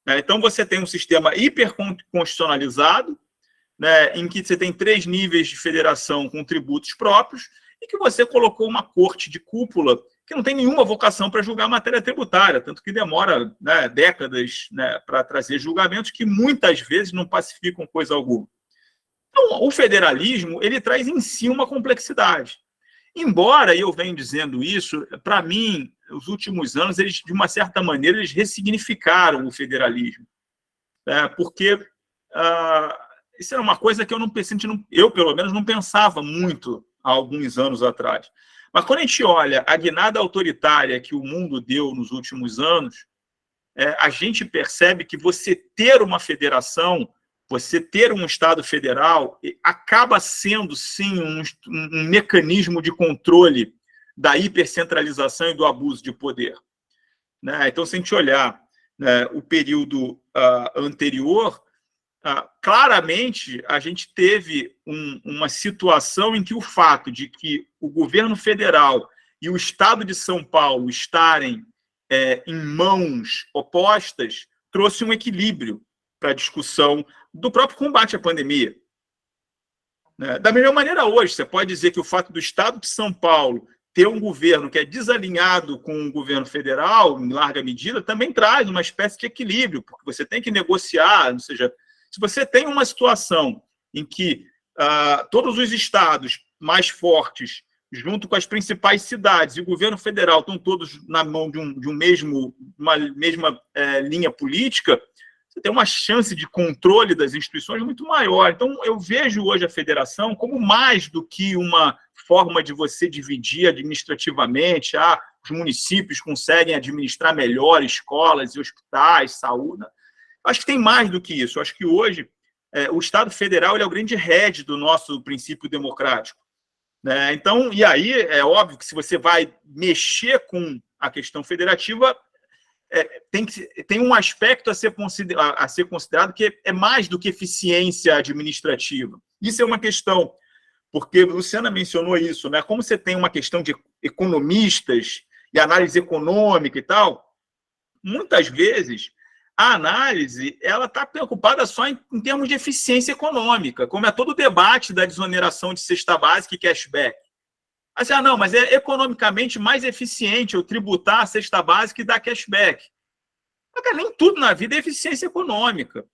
Então, você tem um sistema hiperconstitucionalizado, né, em que você tem 3 níveis de federação com tributos próprios e que você colocou uma corte de cúpula que não tem nenhuma vocação para julgar matéria tributária, tanto que demora, né, décadas, né, para trazer julgamentos que muitas vezes não pacificam coisa alguma. Então, o federalismo ele traz em si uma complexidade. Embora eu venha dizendo isso, para mim, os últimos anos, eles, de uma certa maneira, eles ressignificaram o federalismo. Porque isso era uma coisa que eu, pelo menos, não pensava muito há alguns anos atrás. Mas quando a gente olha a guinada autoritária que o mundo deu nos últimos anos, a gente percebe que você ter uma federação, você ter um Estado federal, acaba sendo, sim, um mecanismo de controle da hipercentralização e do abuso de poder. Então, se a gente olhar o período anterior, claramente a gente teve uma situação em que o fato de que o governo federal e o Estado de São Paulo estarem em mãos opostas trouxe um equilíbrio para a discussão do próprio combate à pandemia. Da mesma maneira, hoje, você pode dizer que o fato do Estado de São Paulo ter um governo que é desalinhado com o governo federal, em larga medida, também traz uma espécie de equilíbrio, porque você tem que negociar, ou seja, se você tem uma situação em que todos os estados mais fortes, junto com as principais cidades e o governo federal, estão todos na mão de uma mesma linha política, você tem uma chance de controle das instituições muito maior. Então, eu vejo hoje a federação como mais do que uma forma de você dividir administrativamente. Os municípios conseguem administrar melhor escolas e hospitais, saúde. Acho que tem mais do que isso. Eu acho que hoje o Estado federal ele é o grande head do nosso princípio democrático. Então, e aí é óbvio que se você vai mexer com a questão federativa, tem um aspecto a ser considerado que é mais do que eficiência administrativa. Isso é uma questão, porque a Luciana mencionou isso, né? Como você tem uma questão de economistas e análise econômica e tal, muitas vezes a análise ela está preocupada só em termos de eficiência econômica, como é todo o debate da desoneração de cesta básica e cashback. Mas é economicamente mais eficiente eu tributar a cesta básica e dar cashback. Mas, nem tudo na vida é eficiência econômica.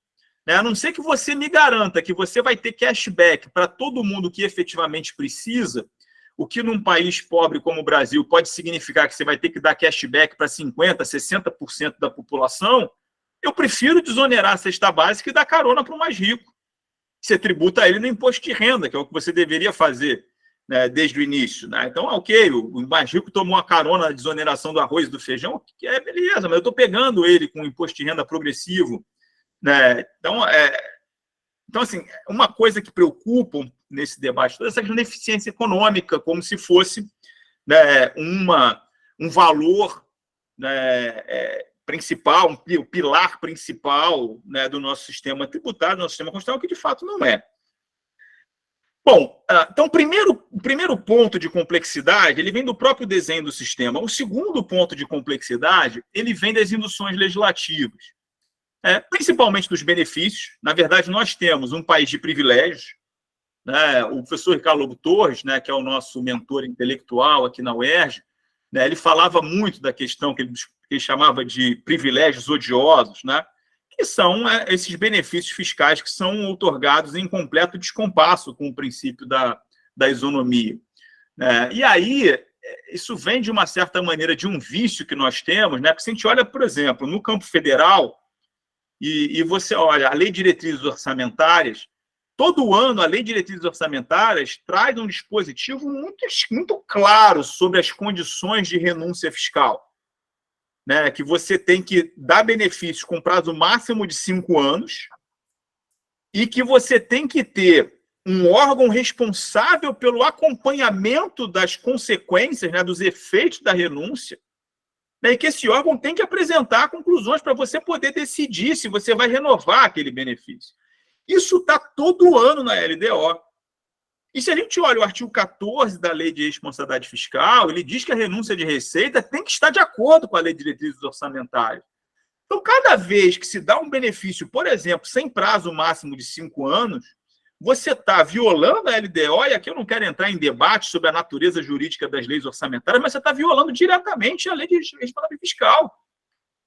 A não ser que você me garanta que você vai ter cashback para todo mundo que efetivamente precisa, o que num país pobre como o Brasil pode significar que você vai ter que dar cashback para 50%, 60% da população, eu prefiro desonerar a cesta básica e dar carona para o mais rico. Você tributa ele no imposto de renda, que é o que você deveria fazer. né, desde o início. Né? Então, ok, o mais rico tomou a carona na desoneração do arroz e do feijão, que é beleza, mas eu estou pegando ele com imposto de renda progressivo. Né? Então, assim, uma coisa que preocupa nesse debate toda essa questão da eficiência econômica, como se fosse, né, um valor, né, principal, o pilar principal, né, do nosso sistema tributário, do nosso sistema constitucional, que de fato não é. Bom, então, o primeiro ponto de complexidade, ele vem do próprio desenho do sistema. O segundo ponto de complexidade, ele vem das induções legislativas, principalmente dos benefícios. Na verdade, nós temos um país de privilégios, né? O professor Ricardo Lobo Torres, né, que é o nosso mentor intelectual aqui na UERJ, né, ele falava muito da questão que ele chamava de privilégios odiosos, né? Que são esses benefícios fiscais que são outorgados em completo descompasso com o princípio da isonomia. E aí, isso vem, de uma certa maneira, de um vício que nós temos, né? Porque se a gente olha, por exemplo, no campo federal, e você olha a Lei de Diretrizes Orçamentárias, todo ano a Lei de Diretrizes Orçamentárias traz um dispositivo muito claro sobre as condições de renúncia fiscal. Né, que você tem que dar benefícios com prazo máximo de 5 anos e que você tem que ter um órgão responsável pelo acompanhamento das consequências, né, dos efeitos da renúncia, né, e que esse órgão tem que apresentar conclusões para você poder decidir se você vai renovar aquele benefício. Isso está todo ano na LDO. E se a gente olha o artigo 14 da Lei de Responsabilidade Fiscal, ele diz que a renúncia de receita tem que estar de acordo com a Lei de Diretrizes Orçamentárias. Então, cada vez que se dá um benefício, por exemplo, sem prazo máximo de 5 anos, você está violando a LDO, e aqui eu não quero entrar em debate sobre a natureza jurídica das leis orçamentárias, mas você está violando diretamente a Lei de Responsabilidade Fiscal.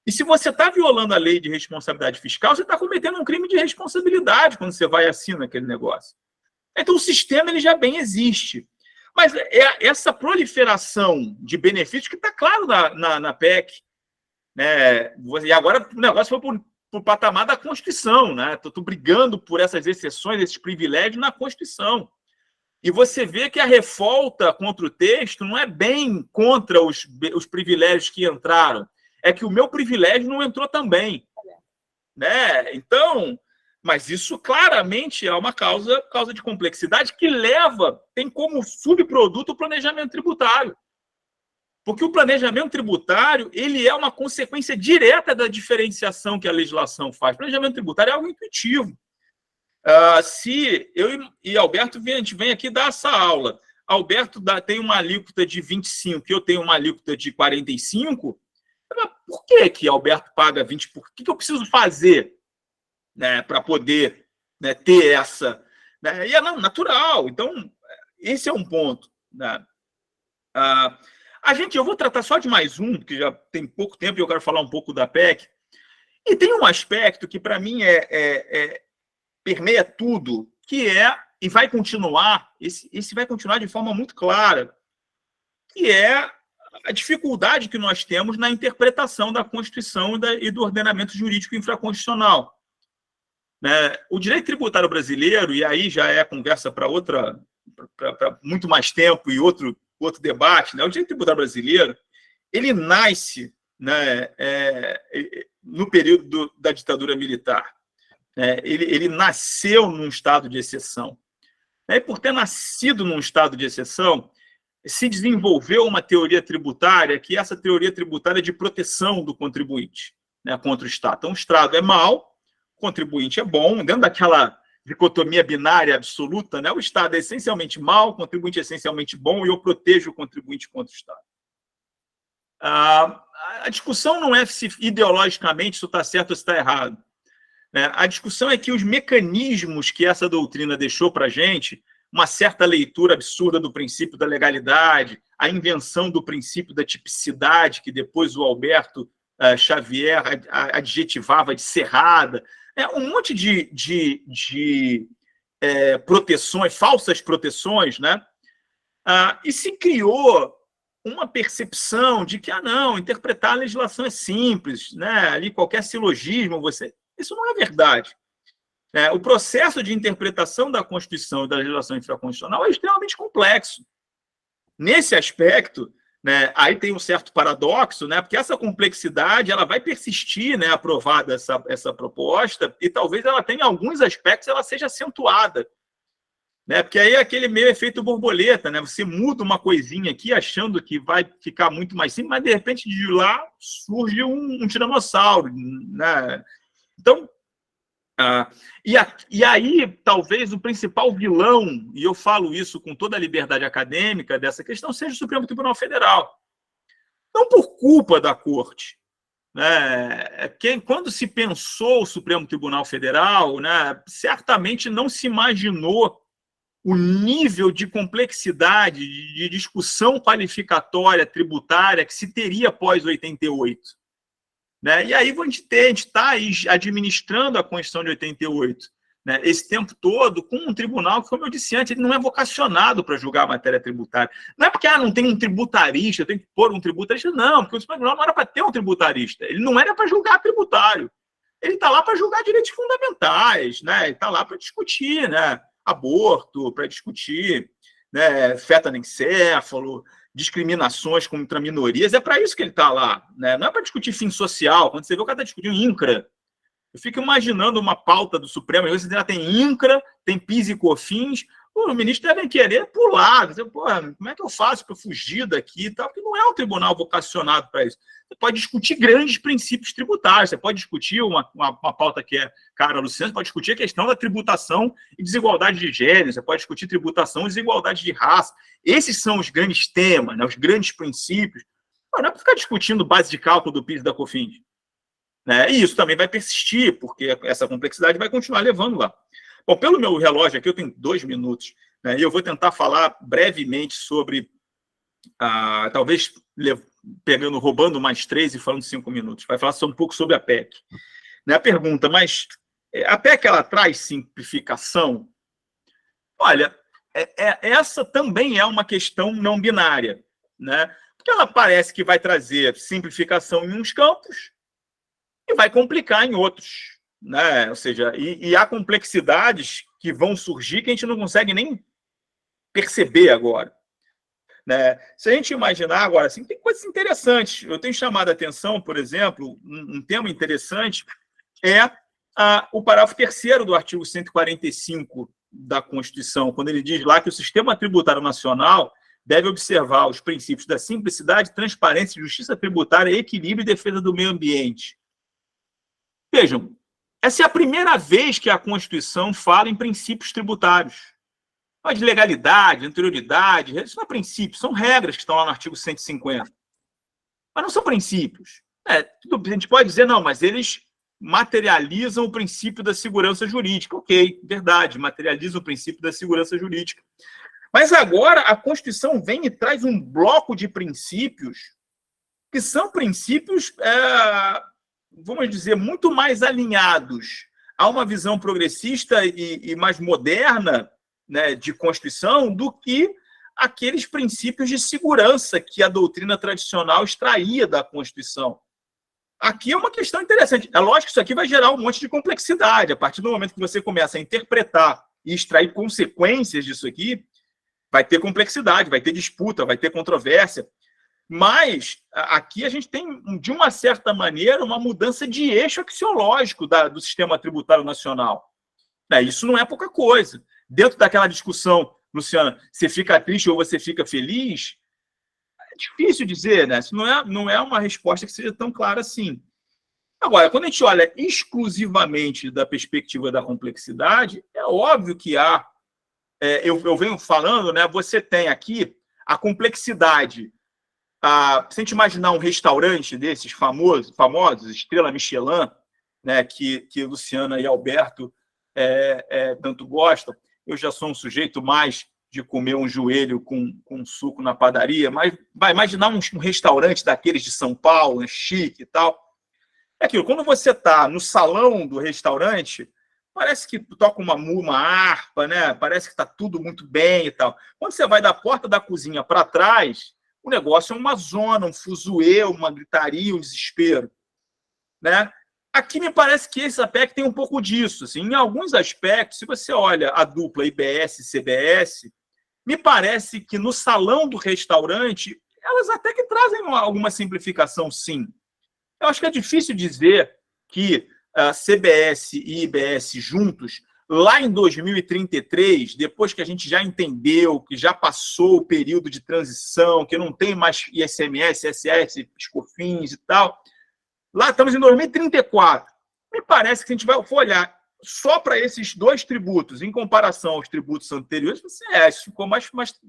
E se você está violando a Lei de Responsabilidade Fiscal, você está cometendo um crime de responsabilidade quando você vai e assina aquele negócio. Então, o sistema ele já bem existe. Mas essa proliferação de benefícios que está claro na PEC. Né? E agora o negócio foi para o patamar da Constituição. Né? Estou brigando por essas exceções, esses privilégios na Constituição. E você vê que a revolta contra o texto não é bem contra os privilégios que entraram. É que o meu privilégio não entrou também. Né? Então... Mas isso claramente é uma causa de complexidade que tem como subproduto o planejamento tributário. Porque o planejamento tributário ele é uma consequência direta da diferenciação que a legislação faz. O planejamento tributário é algo intuitivo. Se eu e Alberto a gente vem aqui dar essa aula, Alberto tem uma alíquota de 25% e eu tenho uma alíquota de 45%, por que Alberto paga 20%? O que eu preciso fazer, né, para poder, né, ter essa... Né, e é natural. Então, esse é um ponto. Né? Eu vou tratar só de mais um, porque já tem pouco tempo e eu quero falar um pouco da PEC. E tem um aspecto que, para mim, permeia tudo, que e vai continuar, esse vai continuar de forma muito clara, que é a dificuldade que nós temos na interpretação da Constituição e do ordenamento jurídico infraconstitucional. Né? O direito tributário brasileiro, e aí já é conversa para muito mais tempo e outro debate, né? O direito tributário brasileiro ele nasce, né, no período da ditadura militar. Ele nasceu num estado de exceção. E por ter nascido num estado de exceção, se desenvolveu uma teoria tributária, que essa teoria tributária é de proteção do contribuinte, né, contra o Estado. Então, o Estado é mau, o contribuinte é bom, dentro daquela dicotomia binária absoluta, né? O Estado é essencialmente mau, o contribuinte é essencialmente bom, e eu protejo o contribuinte contra o Estado. A discussão não é se ideologicamente isso está certo ou se está errado. Né? A discussão é que os mecanismos que essa doutrina deixou para a gente, uma certa leitura absurda do princípio da legalidade, a invenção do princípio da tipicidade, que depois o Alberto Xavier adjetivava de cerrada, um monte de proteções, falsas proteções, né? E se criou uma percepção de que, não, interpretar a legislação é simples, né? Ali qualquer silogismo, isso não é verdade. O processo de interpretação da Constituição e da legislação infraconstitucional é extremamente complexo. Nesse aspecto, né, aí tem um certo paradoxo, né, porque essa complexidade ela vai persistir, né, aprovada essa proposta, e talvez ela tenha, em alguns aspectos, ela seja acentuada. Né, porque aí é aquele meio efeito borboleta, né, você muda uma coisinha aqui achando que vai ficar muito mais simples, mas de repente de lá surge um tiranossauro. Né? Então, e aí talvez o principal vilão, e eu falo isso com toda a liberdade acadêmica dessa questão, seja o Supremo Tribunal Federal. Não por culpa da Corte. Né? Quando se pensou o Supremo Tribunal Federal, né, certamente não se imaginou o nível de complexidade, de discussão qualificatória tributária que se teria após 88. Né? E aí a gente está aí administrando a Constituição de 88, né? Esse tempo todo com um tribunal que, como eu disse antes, ele não é vocacionado para julgar a matéria tributária. Não é porque não tem um tributarista, tem que pôr um tributarista, não, porque o Supremo Tribunal não era para ter um tributarista, ele não era para julgar tributário, ele está lá para julgar direitos fundamentais, né? Ele está lá para discutir, né, aborto, para discutir, né, feto-anencéfalo, discriminações contra minorias, é para isso que ele está lá, né? Não é para discutir fim social. Quando você vê o cara está discutindo INCRA, eu fico imaginando uma pauta do Supremo, às vezes já tem INCRA, tem PIS e COFINS, o ministro deve querer pular, dizer, como é que eu faço para fugir daqui e tal? Porque não é um tribunal vocacionado para isso. Você pode discutir grandes princípios tributários, você pode discutir uma pauta que é cara, Luciano, você pode discutir a questão da tributação e desigualdade de gênero, você pode discutir tributação e desigualdade de raça. Esses são os grandes temas, né, os grandes princípios. Não é para ficar discutindo base de cálculo do PIS e da COFINS. Né? E isso também vai persistir, porque essa complexidade vai continuar levando lá. Bom, pelo meu relógio aqui, eu tenho 2 minutos, né, e eu vou tentar falar brevemente sobre, talvez roubando mais 3 e falando 5 minutos. Vai falar um pouco sobre a PEC. Né, a pergunta, mas a PEC ela traz simplificação? Olha, essa também é uma questão não binária, né? Porque ela parece que vai trazer simplificação em uns campos e vai complicar em outros. Né? Ou seja, e há complexidades que vão surgir que a gente não consegue nem perceber agora. Né? Se a gente imaginar agora, assim, tem coisas interessantes. Eu tenho chamado a atenção, por exemplo, um tema interessante é o parágrafo 3º do artigo 145 da Constituição, quando ele diz lá que o sistema tributário nacional deve observar os princípios da simplicidade, transparência, justiça tributária, equilíbrio e defesa do meio ambiente. Vejam, essa é a primeira vez que a Constituição fala em princípios tributários. Fala de legalidade, anterioridade, isso não é princípio, são regras que estão lá no artigo 150. Mas não são princípios. A gente pode dizer, não, mas eles materializam o princípio da segurança jurídica. Ok, verdade, materializam o princípio da segurança jurídica. Mas agora a Constituição vem e traz um bloco de princípios que são princípios, vamos dizer, muito mais alinhados a uma visão progressista e mais moderna, né, de Constituição do que aqueles princípios de segurança que a doutrina tradicional extraía da Constituição. Aqui é uma questão interessante. É lógico que isso aqui vai gerar um monte de complexidade. A partir do momento que você começa a interpretar e extrair consequências disso aqui, vai ter complexidade, vai ter disputa, vai ter controvérsia. Mas aqui a gente tem, de uma certa maneira, uma mudança de eixo axiológico do sistema tributário nacional. Isso não é pouca coisa. Dentro daquela discussão, Luciana, você fica triste ou você fica feliz, é difícil dizer, né? Isso não é uma resposta que seja tão clara assim. Agora, quando a gente olha exclusivamente da perspectiva da complexidade, é óbvio que há... eu venho falando, né? Você tem aqui a complexidade. Se a gente imaginar um restaurante desses famosos, Estrela Michelin, né, que Luciana e Alberto tanto gostam, eu já sou um sujeito mais de comer um joelho com suco na padaria, mas vai imaginar um restaurante daqueles de São Paulo, chique e tal. É aquilo, quando você está no salão do restaurante, parece que toca uma harpa, né? Parece que está tudo muito bem e tal. Quando você vai da porta da cozinha para trás, o negócio é uma zona, um fuzuê, uma gritaria, um desespero. Né? Aqui me parece que esse APEC tem um pouco disso. Assim, em alguns aspectos, se você olha a dupla IBS e CBS, me parece que no salão do restaurante, elas até que trazem alguma simplificação, sim. Eu acho que é difícil dizer que a CBS e IBS juntos, lá em 2033, depois que a gente já entendeu, que já passou o período de transição, que não tem mais ICMS, ISS, PIS/COFINS e tal, lá estamos em 2034. Me parece que se a gente for olhar só para esses dois tributos, em comparação aos tributos anteriores, isso ficou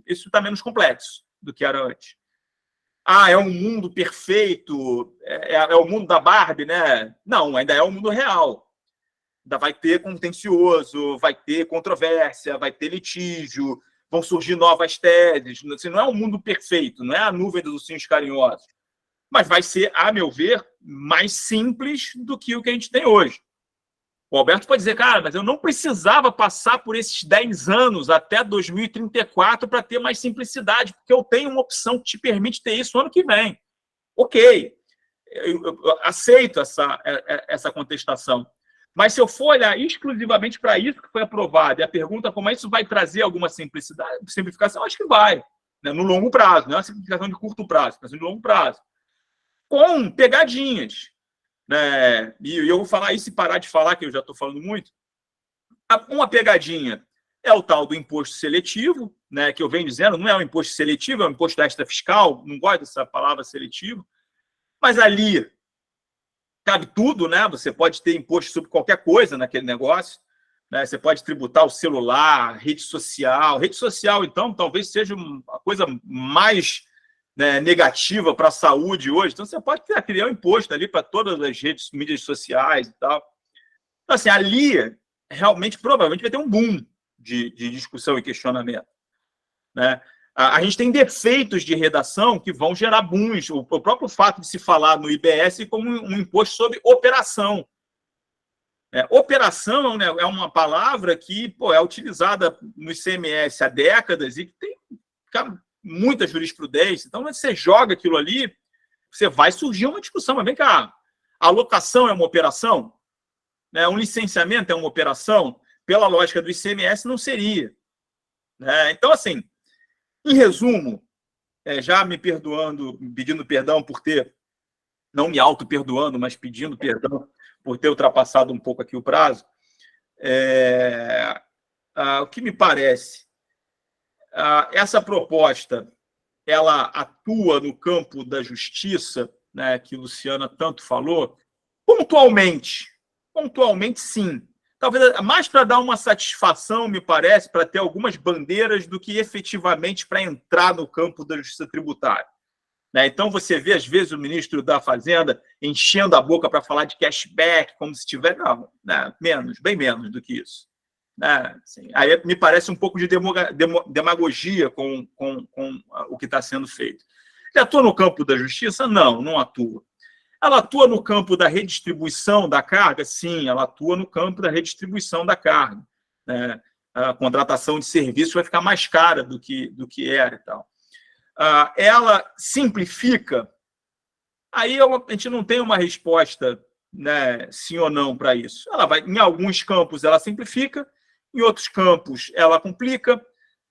isso está menos complexo do que era antes. É um mundo perfeito, é o mundo da Barbie, né? Não, ainda é o mundo real. Ainda vai ter contencioso, vai ter controvérsia, vai ter litígio, vão surgir novas teses. Assim, não é um mundo perfeito, não é a nuvem dos ursinhos carinhosos. Mas vai ser, a meu ver, mais simples do que o que a gente tem hoje. O Alberto pode dizer, cara, mas eu não precisava passar por esses 10 anos até 2034 para ter mais simplicidade, porque eu tenho uma opção que te permite ter isso no ano que vem. Ok, eu aceito essa contestação. Mas se eu for olhar exclusivamente para isso que foi aprovado, e a pergunta como isso vai trazer alguma simplificação, acho que vai, né? No longo prazo, não é uma simplificação de curto prazo, mas no longo prazo. Com pegadinhas. Né? E eu vou falar isso e parar de falar, que eu já estou falando muito. Uma pegadinha é o tal do imposto seletivo, né, que eu venho dizendo, não é um imposto seletivo, é um imposto extra fiscal, não gosto dessa palavra seletivo, mas ali cabe tudo, né? Você pode ter imposto sobre qualquer coisa naquele negócio, né? Você pode tributar o celular, rede social. Rede social, então, talvez seja a coisa mais, né, negativa para a saúde hoje. Então, você pode criar um imposto ali para todas as mídias sociais e tal. Então, assim, ali, realmente, provavelmente, vai ter um boom de discussão e questionamento. Né? A gente tem defeitos de redação que vão gerar booms. O próprio fato de se falar no IBS como um imposto sobre operação. Operação, né, é uma palavra que é utilizada no ICMS há décadas e que tem muita jurisprudência. Então, quando você joga aquilo ali, você vai surgir uma discussão. Mas vem cá, a alocação é uma operação? Né? Um licenciamento é uma operação? Pela lógica do ICMS, não seria. Né? Então, assim, em resumo, já me perdoando, pedindo perdão por ter, não me auto-perdoando, mas pedindo perdão por ter ultrapassado um pouco aqui o prazo, o que me parece, essa proposta, ela atua no campo da justiça, né, que Luciana tanto falou, pontualmente, sim. Talvez mais para dar uma satisfação, me parece, para ter algumas bandeiras do que efetivamente para entrar no campo da justiça tributária. Né? Então, você vê, às vezes, o ministro da Fazenda enchendo a boca para falar de cashback, como se tivesse... Não, né? Bem menos do que isso. Né? Assim, aí me parece um pouco de demagogia com o que está sendo feito. Ele atua no campo da justiça? Não atua. Ela atua no campo da redistribuição da carga? Sim, ela atua no campo da redistribuição da carga. Né? A contratação de serviço vai ficar mais cara do que era e tal. Ela simplifica? Aí a gente não tem uma resposta, né, sim ou não para isso. Ela vai, em alguns campos ela simplifica, em outros campos ela complica.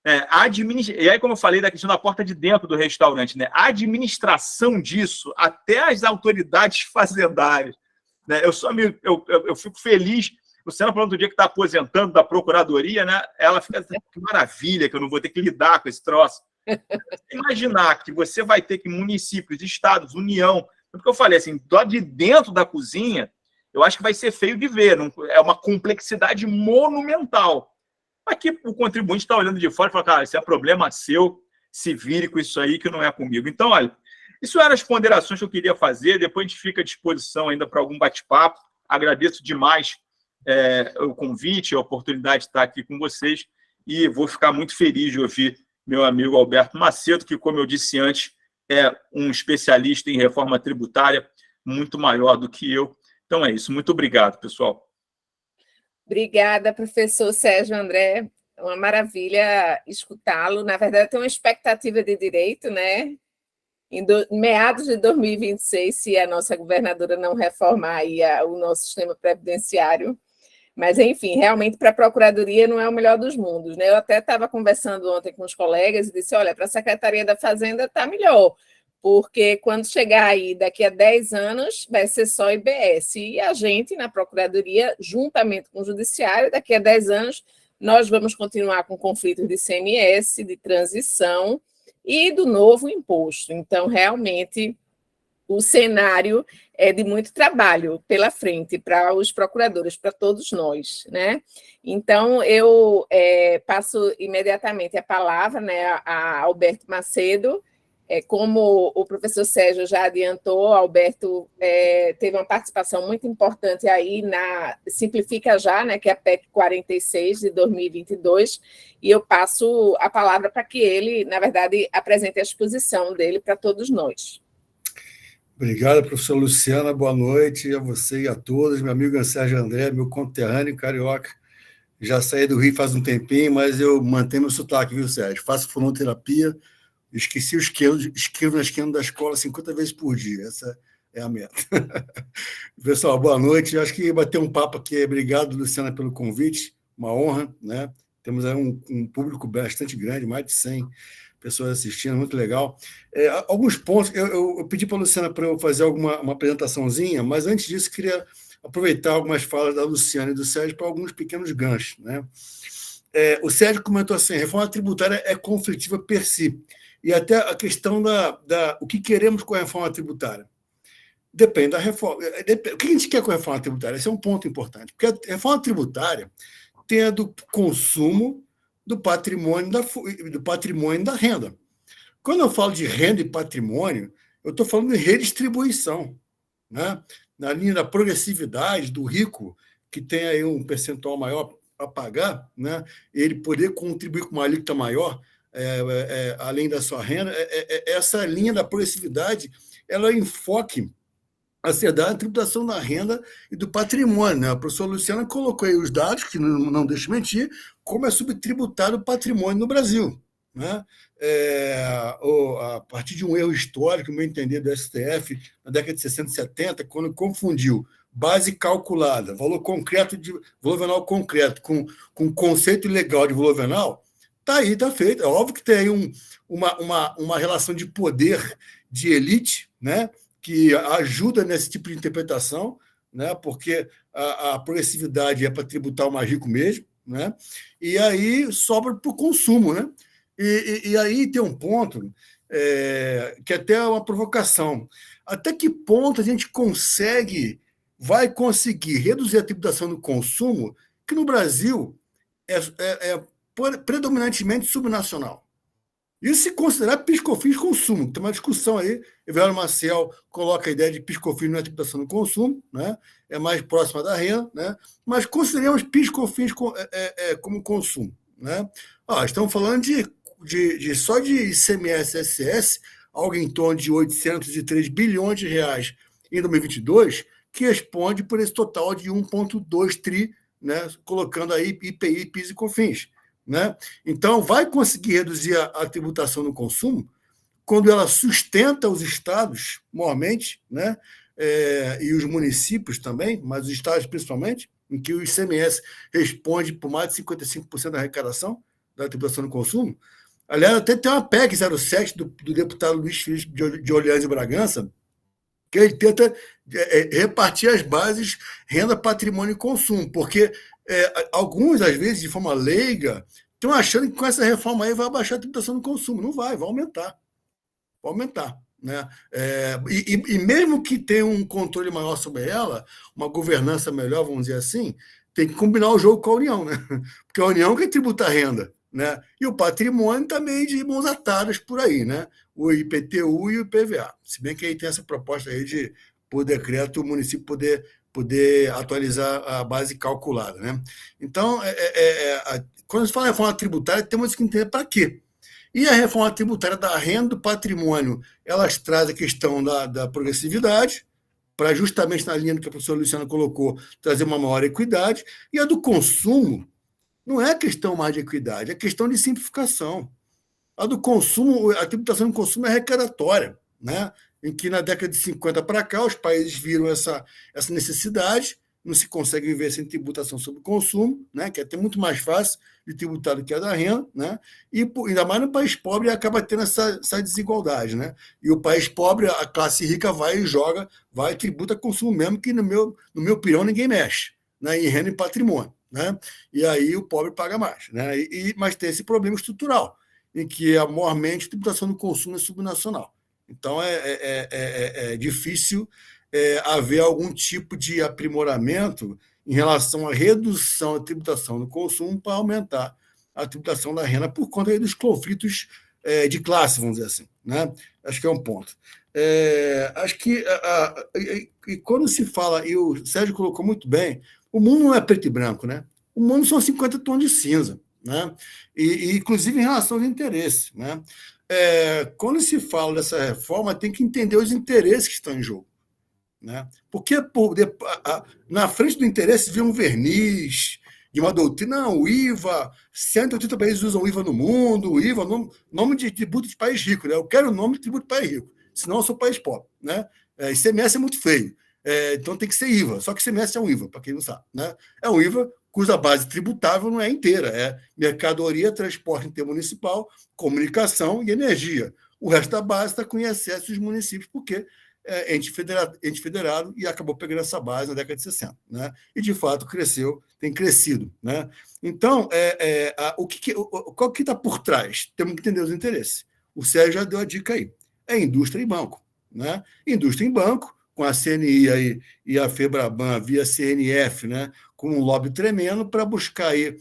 E aí, como eu falei da questão da porta de dentro do restaurante, né? A administração disso, até as autoridades fazendárias. Né? Eu fico feliz. O Senna falou outro dia que está aposentando da Procuradoria, né? Ela fica assim, que maravilha, que eu não vou ter que lidar com esse troço. Imaginar que você vai ter que municípios, estados, União, porque eu falei assim, lá de dentro da cozinha, eu acho que vai ser feio de ver. É uma complexidade monumental. Aqui o contribuinte está olhando de fora e fala, cara, esse é problema seu, se vire com isso aí que não é comigo. Então, olha, isso eram as ponderações que eu queria fazer, depois a gente fica à disposição ainda para algum bate-papo. Agradeço demais o convite, a oportunidade de estar aqui com vocês e vou ficar muito feliz de ouvir meu amigo Alberto Macedo, que, como eu disse antes, é um especialista em reforma tributária muito maior do que eu. Então é isso. Muito obrigado, pessoal. Obrigada, professor Sérgio André. É uma maravilha escutá-lo. Na verdade, tem uma expectativa de direito, né? meados de 2026, se a nossa governadora não reformar aí o nosso sistema previdenciário. Mas, enfim, realmente para a Procuradoria não é o melhor dos mundos, né? Eu até estava conversando ontem com os colegas e disse, olha, para a Secretaria da Fazenda está melhor, porque quando chegar aí daqui a 10 anos vai ser só IBS. E a gente, na Procuradoria, juntamente com o Judiciário, daqui a 10 anos nós vamos continuar com conflitos de ICMS, de transição e do novo imposto. Então, realmente, o cenário é de muito trabalho pela frente para os procuradores, para todos nós, né? Então, eu passo imediatamente a palavra, né, a Alberto Macedo. Como o professor Sérgio já adiantou, Alberto teve uma participação muito importante aí na Simplifica Já, né, que é a PEC 46 de 2022, e eu passo a palavra para que ele, na verdade, apresente a exposição dele para todos nós. Obrigado, professora Luciana. Boa noite a você e a todos. Meu amigo Sérgio André, meu conterrâneo carioca. Já saí do Rio faz um tempinho, mas eu mantenho meu sotaque, viu, Sérgio? Faço fonoterapia. Esqueci os quilos, escrevo na esquina da escola 50 vezes por dia. Essa é a meta. Pessoal, boa noite. Acho que bater um papo aqui. Obrigado, Luciana, pelo convite. Uma honra, né? Temos aí um público bastante grande, mais de 100 pessoas assistindo, muito legal. Alguns pontos, eu pedi para a Luciana para eu fazer uma apresentaçãozinha, mas antes disso, queria aproveitar algumas falas da Luciana e do Sérgio para alguns pequenos ganchos, né? O Sérgio comentou assim: a reforma tributária é conflitiva per si. E até a questão o que queremos com a reforma tributária. Depende da reforma. O que a gente quer com a reforma tributária? Esse é um ponto importante. Porque a reforma tributária tem a do consumo, do patrimônio e da renda. Quando eu falo de renda e patrimônio, eu estou falando de redistribuição, né? Na linha da progressividade do rico, que tem aí um percentual maior a pagar, né? Ele poder contribuir com uma alíquota maior, além da sua renda. Essa linha da progressividade, ela enfoque a sociedade, a tributação da renda e do patrimônio, né? A professora Luciana colocou aí os dados, que não deixo mentir, como é subtributado o patrimônio no Brasil, né? A partir de um erro histórico, no meu entender, do STF, na década de 60 e 70, quando confundiu base calculada, valor venal concreto, com conceito legal de valor venal, está aí, está feito. É óbvio que tem aí uma relação de poder de elite, né, que ajuda nesse tipo de interpretação, né, porque a progressividade é para tributar o mais rico mesmo, né, e aí sobra para o consumo, né? E aí tem um ponto que até é uma provocação. Até que ponto a gente vai conseguir reduzir a tributação do consumo, que no Brasil é predominantemente subnacional? Isso se considerar PIS/COFINS consumo. Tem uma discussão aí, Everardo Maciel coloca a ideia de PIS/COFINS não é tributação do consumo, né? É mais próxima da renda, né? Mas consideremos PIS/COFINS como consumo, né? Estamos falando só de ICMS e SS, algo em torno de 803 bilhões de reais em 2022, que responde por esse total de 1,2 tri, né? Colocando aí IPI, PIS e COFINS. Né? Então, vai conseguir reduzir a tributação no consumo quando ela sustenta os estados, moralmente, né? E os municípios também, mas os estados principalmente, em que o ICMS responde por mais de 55% da arrecadação da tributação no consumo. Aliás, até tem uma PEC 07 do deputado Luiz Felipe de Orleans e Bragança, que ele tenta repartir as bases renda, patrimônio e consumo, porque alguns, às vezes, de forma leiga, estão achando que com essa reforma aí vai abaixar a tributação do consumo. Não vai aumentar. Vai aumentar. Né? E mesmo que tenha um controle maior sobre ela, uma governança melhor, vamos dizer assim, tem que combinar o jogo com a União, né? Porque a União quer tributar renda, né? E o patrimônio também de mãos atadas por aí, né? O IPTU e o IPVA. Se bem que aí tem essa proposta aí de, por decreto, o município poder atualizar a base calculada, né? Então, quando se fala em reforma tributária, temos que entender para quê. E a reforma tributária da renda do patrimônio, elas trazem a questão da progressividade, para justamente na linha do que a professora Luciana colocou, trazer uma maior equidade, e a do consumo não é questão mais de equidade, é questão de simplificação. A do consumo, a tributação do consumo é arrecadatória, né? Em que na década de 50 para cá os países viram essa necessidade, não se consegue viver sem tributação sobre o consumo, né? Que é até muito mais fácil de tributar do que a da renda, né? E ainda mais no país pobre acaba tendo essa desigualdade, né? E o país pobre, a classe rica vai e joga, vai e tributa consumo mesmo, que no meu pirão ninguém mexe, né? Em renda e patrimônio, né? E aí o pobre paga mais, né? Mas tem esse problema estrutural, em que a maiormente a tributação do consumo é subnacional. Então é difícil haver algum tipo de aprimoramento em relação à redução da tributação do consumo para aumentar a tributação da renda por conta dos conflitos de classe, vamos dizer assim, né? Acho que é um ponto. Acho que e quando se fala, e o Sérgio colocou muito bem, o mundo não é preto e branco, né? O mundo são 50 tons de cinza, né? E inclusive em relação aos interesses, né? Quando se fala dessa reforma, tem que entender os interesses que estão em jogo, né? Porque na frente do interesse vem um verniz de uma doutrina, não, o IVA, 180 países usam o IVA no mundo, o IVA, nome de tributo de país rico, né? Eu quero o nome de tributo de país rico, senão eu sou país pobre, né? ICMS é muito feio, então tem que ser IVA, só que ICMS é um IVA, para quem não sabe, né? É um IVA cuja base tributável não é inteira, é mercadoria, transporte intermunicipal, comunicação e energia. O resto da base está com excesso dos municípios, porque ente federado e acabou pegando essa base na década de 60, né? E, de fato, tem crescido, né? Então, qual que está por trás? Temos que entender os interesses. O Sérgio já deu a dica aí. É indústria e banco, né? Indústria em banco, com a CNI aí, e a FEBRABAN via CNF, né? Com um lobby tremendo para buscar aí,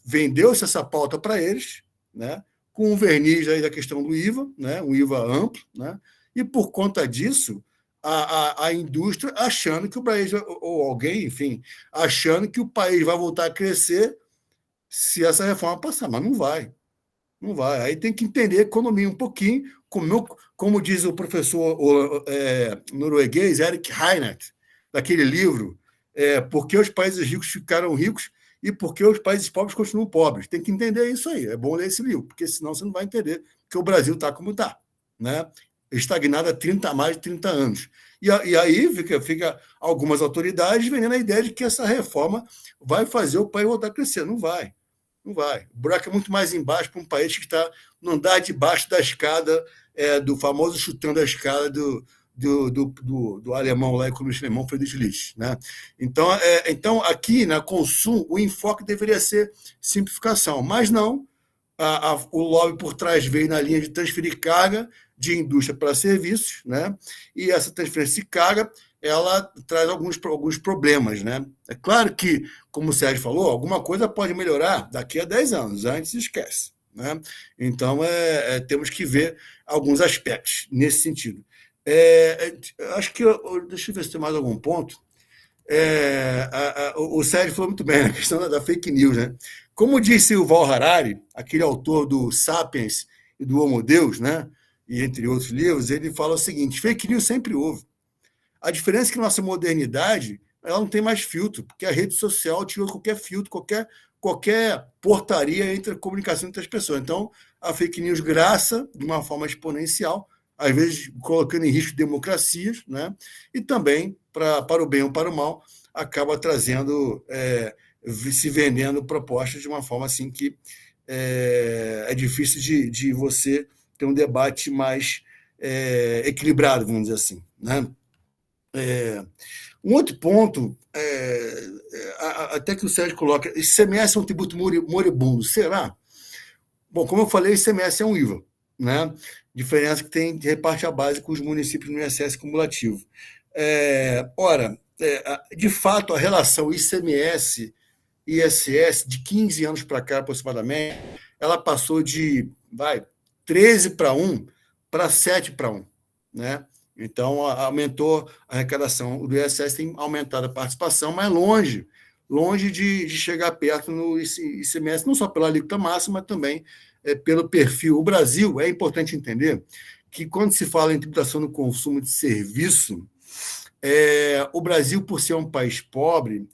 vendeu-se essa pauta para eles, né? Com um verniz aí da questão do IVA, né? Um IVA amplo, né? E, por conta disso, a indústria achando que o país, ou alguém, enfim, achando que o país vai voltar a crescer se essa reforma passar, mas não vai. Não vai. Aí tem que entender a economia um pouquinho, como diz o professor norueguês Erik Reinert, daquele livro, Por que os países ricos ficaram ricos e por que os países pobres continuam pobres. Tem que entender isso aí. É bom ler esse livro, porque senão você não vai entender que o Brasil está como está, né? Estagnado há mais de 30 anos. E aí fica algumas autoridades vendendo a ideia de que essa reforma vai fazer o país voltar a crescer. Não vai. Não vai. O buraco é muito mais embaixo para um país que está no andar debaixo da escada, do famoso chutando a escada do alemão lá, economista alemão, Friedrich List, né? Então, aqui na consumo, o enfoque deveria ser simplificação, mas não. O lobby por trás veio na linha de transferir carga de indústria para serviços, né? E essa transferência de carga ela traz alguns problemas, né? É claro que, como o Sérgio falou, alguma coisa pode melhorar daqui a 10 anos, antes esquece, né? Então, temos que ver alguns aspectos nesse sentido. Acho que, deixa eu ver se tem mais algum ponto. O Sérgio falou muito bem na questão da fake news, né? Como disse o Val Harari, aquele autor do Sapiens e do Homo Deus, né? E entre outros livros, ele fala o seguinte: fake news sempre houve. A diferença é que nossa modernidade ela não tem mais filtro, porque a rede social tirou qualquer filtro, qualquer portaria entre a comunicação entre as pessoas. Então, a fake news graça de uma forma exponencial, às vezes colocando em risco democracias, né? E também, para o bem ou para o mal, acaba trazendo, se vendendo propostas de uma forma assim que é difícil de você ter um debate mais equilibrado, vamos dizer assim, né? Um outro ponto, até que o Sérgio coloca, ICMS é um tributo moribundo, será? Bom, como eu falei, ICMS é um IVA, né? Diferença que tem de reparte a base com os municípios no ISS cumulativo. De fato, a relação ICMS e ISS, de 15 anos para cá, aproximadamente, ela passou de 13 para 1 para 7 para 1, né? Então, aumentou a arrecadação. O do ISS tem aumentado a participação, mas longe de chegar perto no ICMS, não só pela alíquota máxima, mas também pelo perfil. O Brasil, é importante entender que, quando se fala em tributação no consumo de serviço, o Brasil, por ser um país pobre,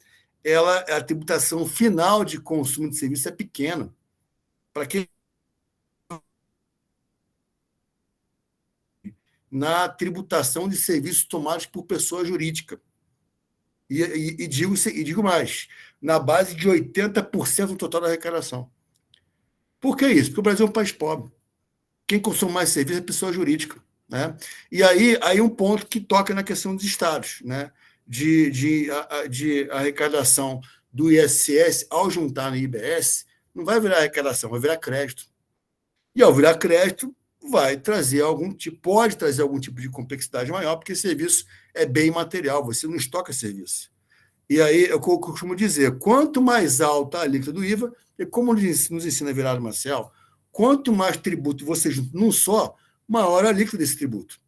a tributação final de consumo de serviço é pequena. Para quem na tributação de serviços tomados por pessoa jurídica. E digo mais, na base de 80% do total da arrecadação. Por que isso? Porque o Brasil é um país pobre. Quem consome mais serviço é pessoa jurídica. Né? E aí um ponto que toca na questão dos estados, né? de arrecadação do ISS, ao juntar no IBS, não vai virar arrecadação, vai virar crédito. E ao virar crédito, vai trazer pode trazer algum tipo de complexidade maior, porque serviço é bem material, você não estoca serviço. E aí, eu costumo dizer, quanto mais alta a alíquota do IVA, e como nos ensina Virado Marcel, quanto mais tributo você junta num só, maior a alíquota desse tributo.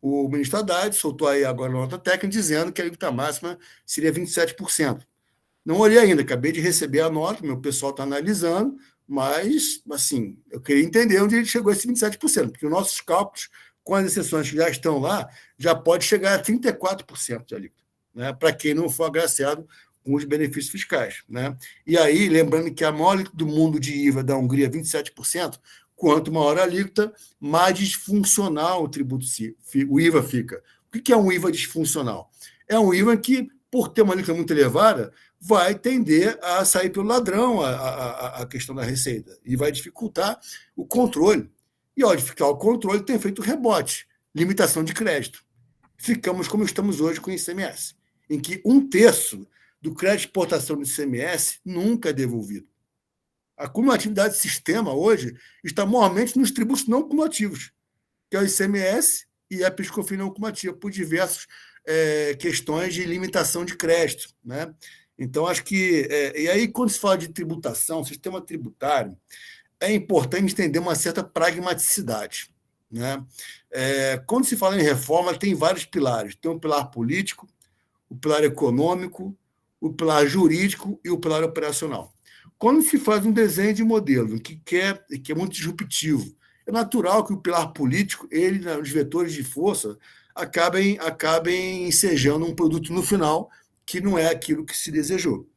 O ministro Haddad soltou aí agora uma nota técnica dizendo que a alíquota máxima seria 27%. Não olhei ainda, acabei de receber a nota, meu pessoal está analisando, mas, assim, eu queria entender onde ele chegou a esse 27%, porque os nossos cálculos, com as exceções que já estão lá, já pode chegar a 34% de alíquota, né, para quem não for agraciado com os benefícios fiscais. Né? E aí, lembrando que a maior alíquota do mundo de IVA da Hungria é 27%, quanto maior a alíquota, mais disfuncional o IVA fica. O que é um IVA disfuncional? É um IVA que, por ter uma alíquota muito elevada, vai tender a sair pelo ladrão a questão da receita e vai dificultar o controle. E, ao dificultar o controle, tem feito rebote, limitação de crédito. Ficamos como estamos hoje com o ICMS, em que 1/3 do crédito de exportação do ICMS nunca é devolvido. A cumulatividade do sistema hoje está moralmente nos tributos não cumulativos, que é o ICMS e a PIS/COFINS não cumulativa, por diversas questões de limitação de crédito. Né? Então, acho que... e aí, quando se fala de tributação, sistema tributário, é importante entender uma certa pragmaticidade. Né? Quando se fala em reforma, tem vários pilares. Tem o pilar político, o pilar econômico, o pilar jurídico e o pilar operacional. Quando se faz um desenho de modelo que é muito disruptivo, é natural que o pilar político, os vetores de força, acabem ensejando um produto no final que não é aquilo que se desejou.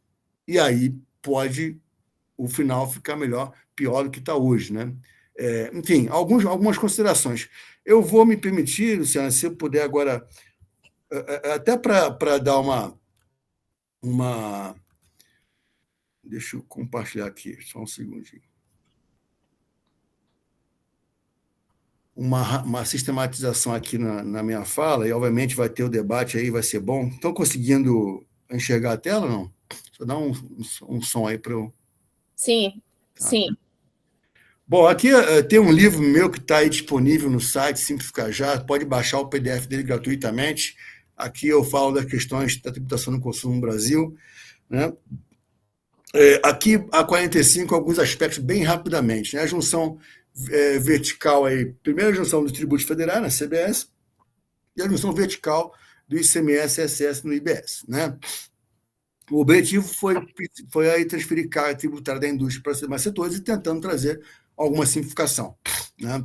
E aí pode o final ficar pior do que está hoje. Né? Enfim, algumas considerações. Eu vou me permitir, Luciana, se eu puder agora, até para dar uma... Deixa eu compartilhar aqui, só um segundinho. Uma sistematização aqui na minha fala, e obviamente vai ter o debate aí, vai ser bom. Estão conseguindo enxergar a tela ou não? Só dá um som aí para eu... Sim, sim. Bom, aqui tem um livro meu que está aí disponível no site Simplificar Já, pode baixar o PDF dele gratuitamente. Aqui eu falo das questões da tributação do consumo no Brasil. Né? Aqui, a 45, alguns aspectos bem rapidamente. Né? A junção vertical, aí, primeiro a junção dos tributos federais, na CBS, e a junção vertical do ICMS e SS no IBS. Né? O objetivo foi aí transferir carga tributária da indústria para os demais setores e tentando trazer alguma simplificação. Né?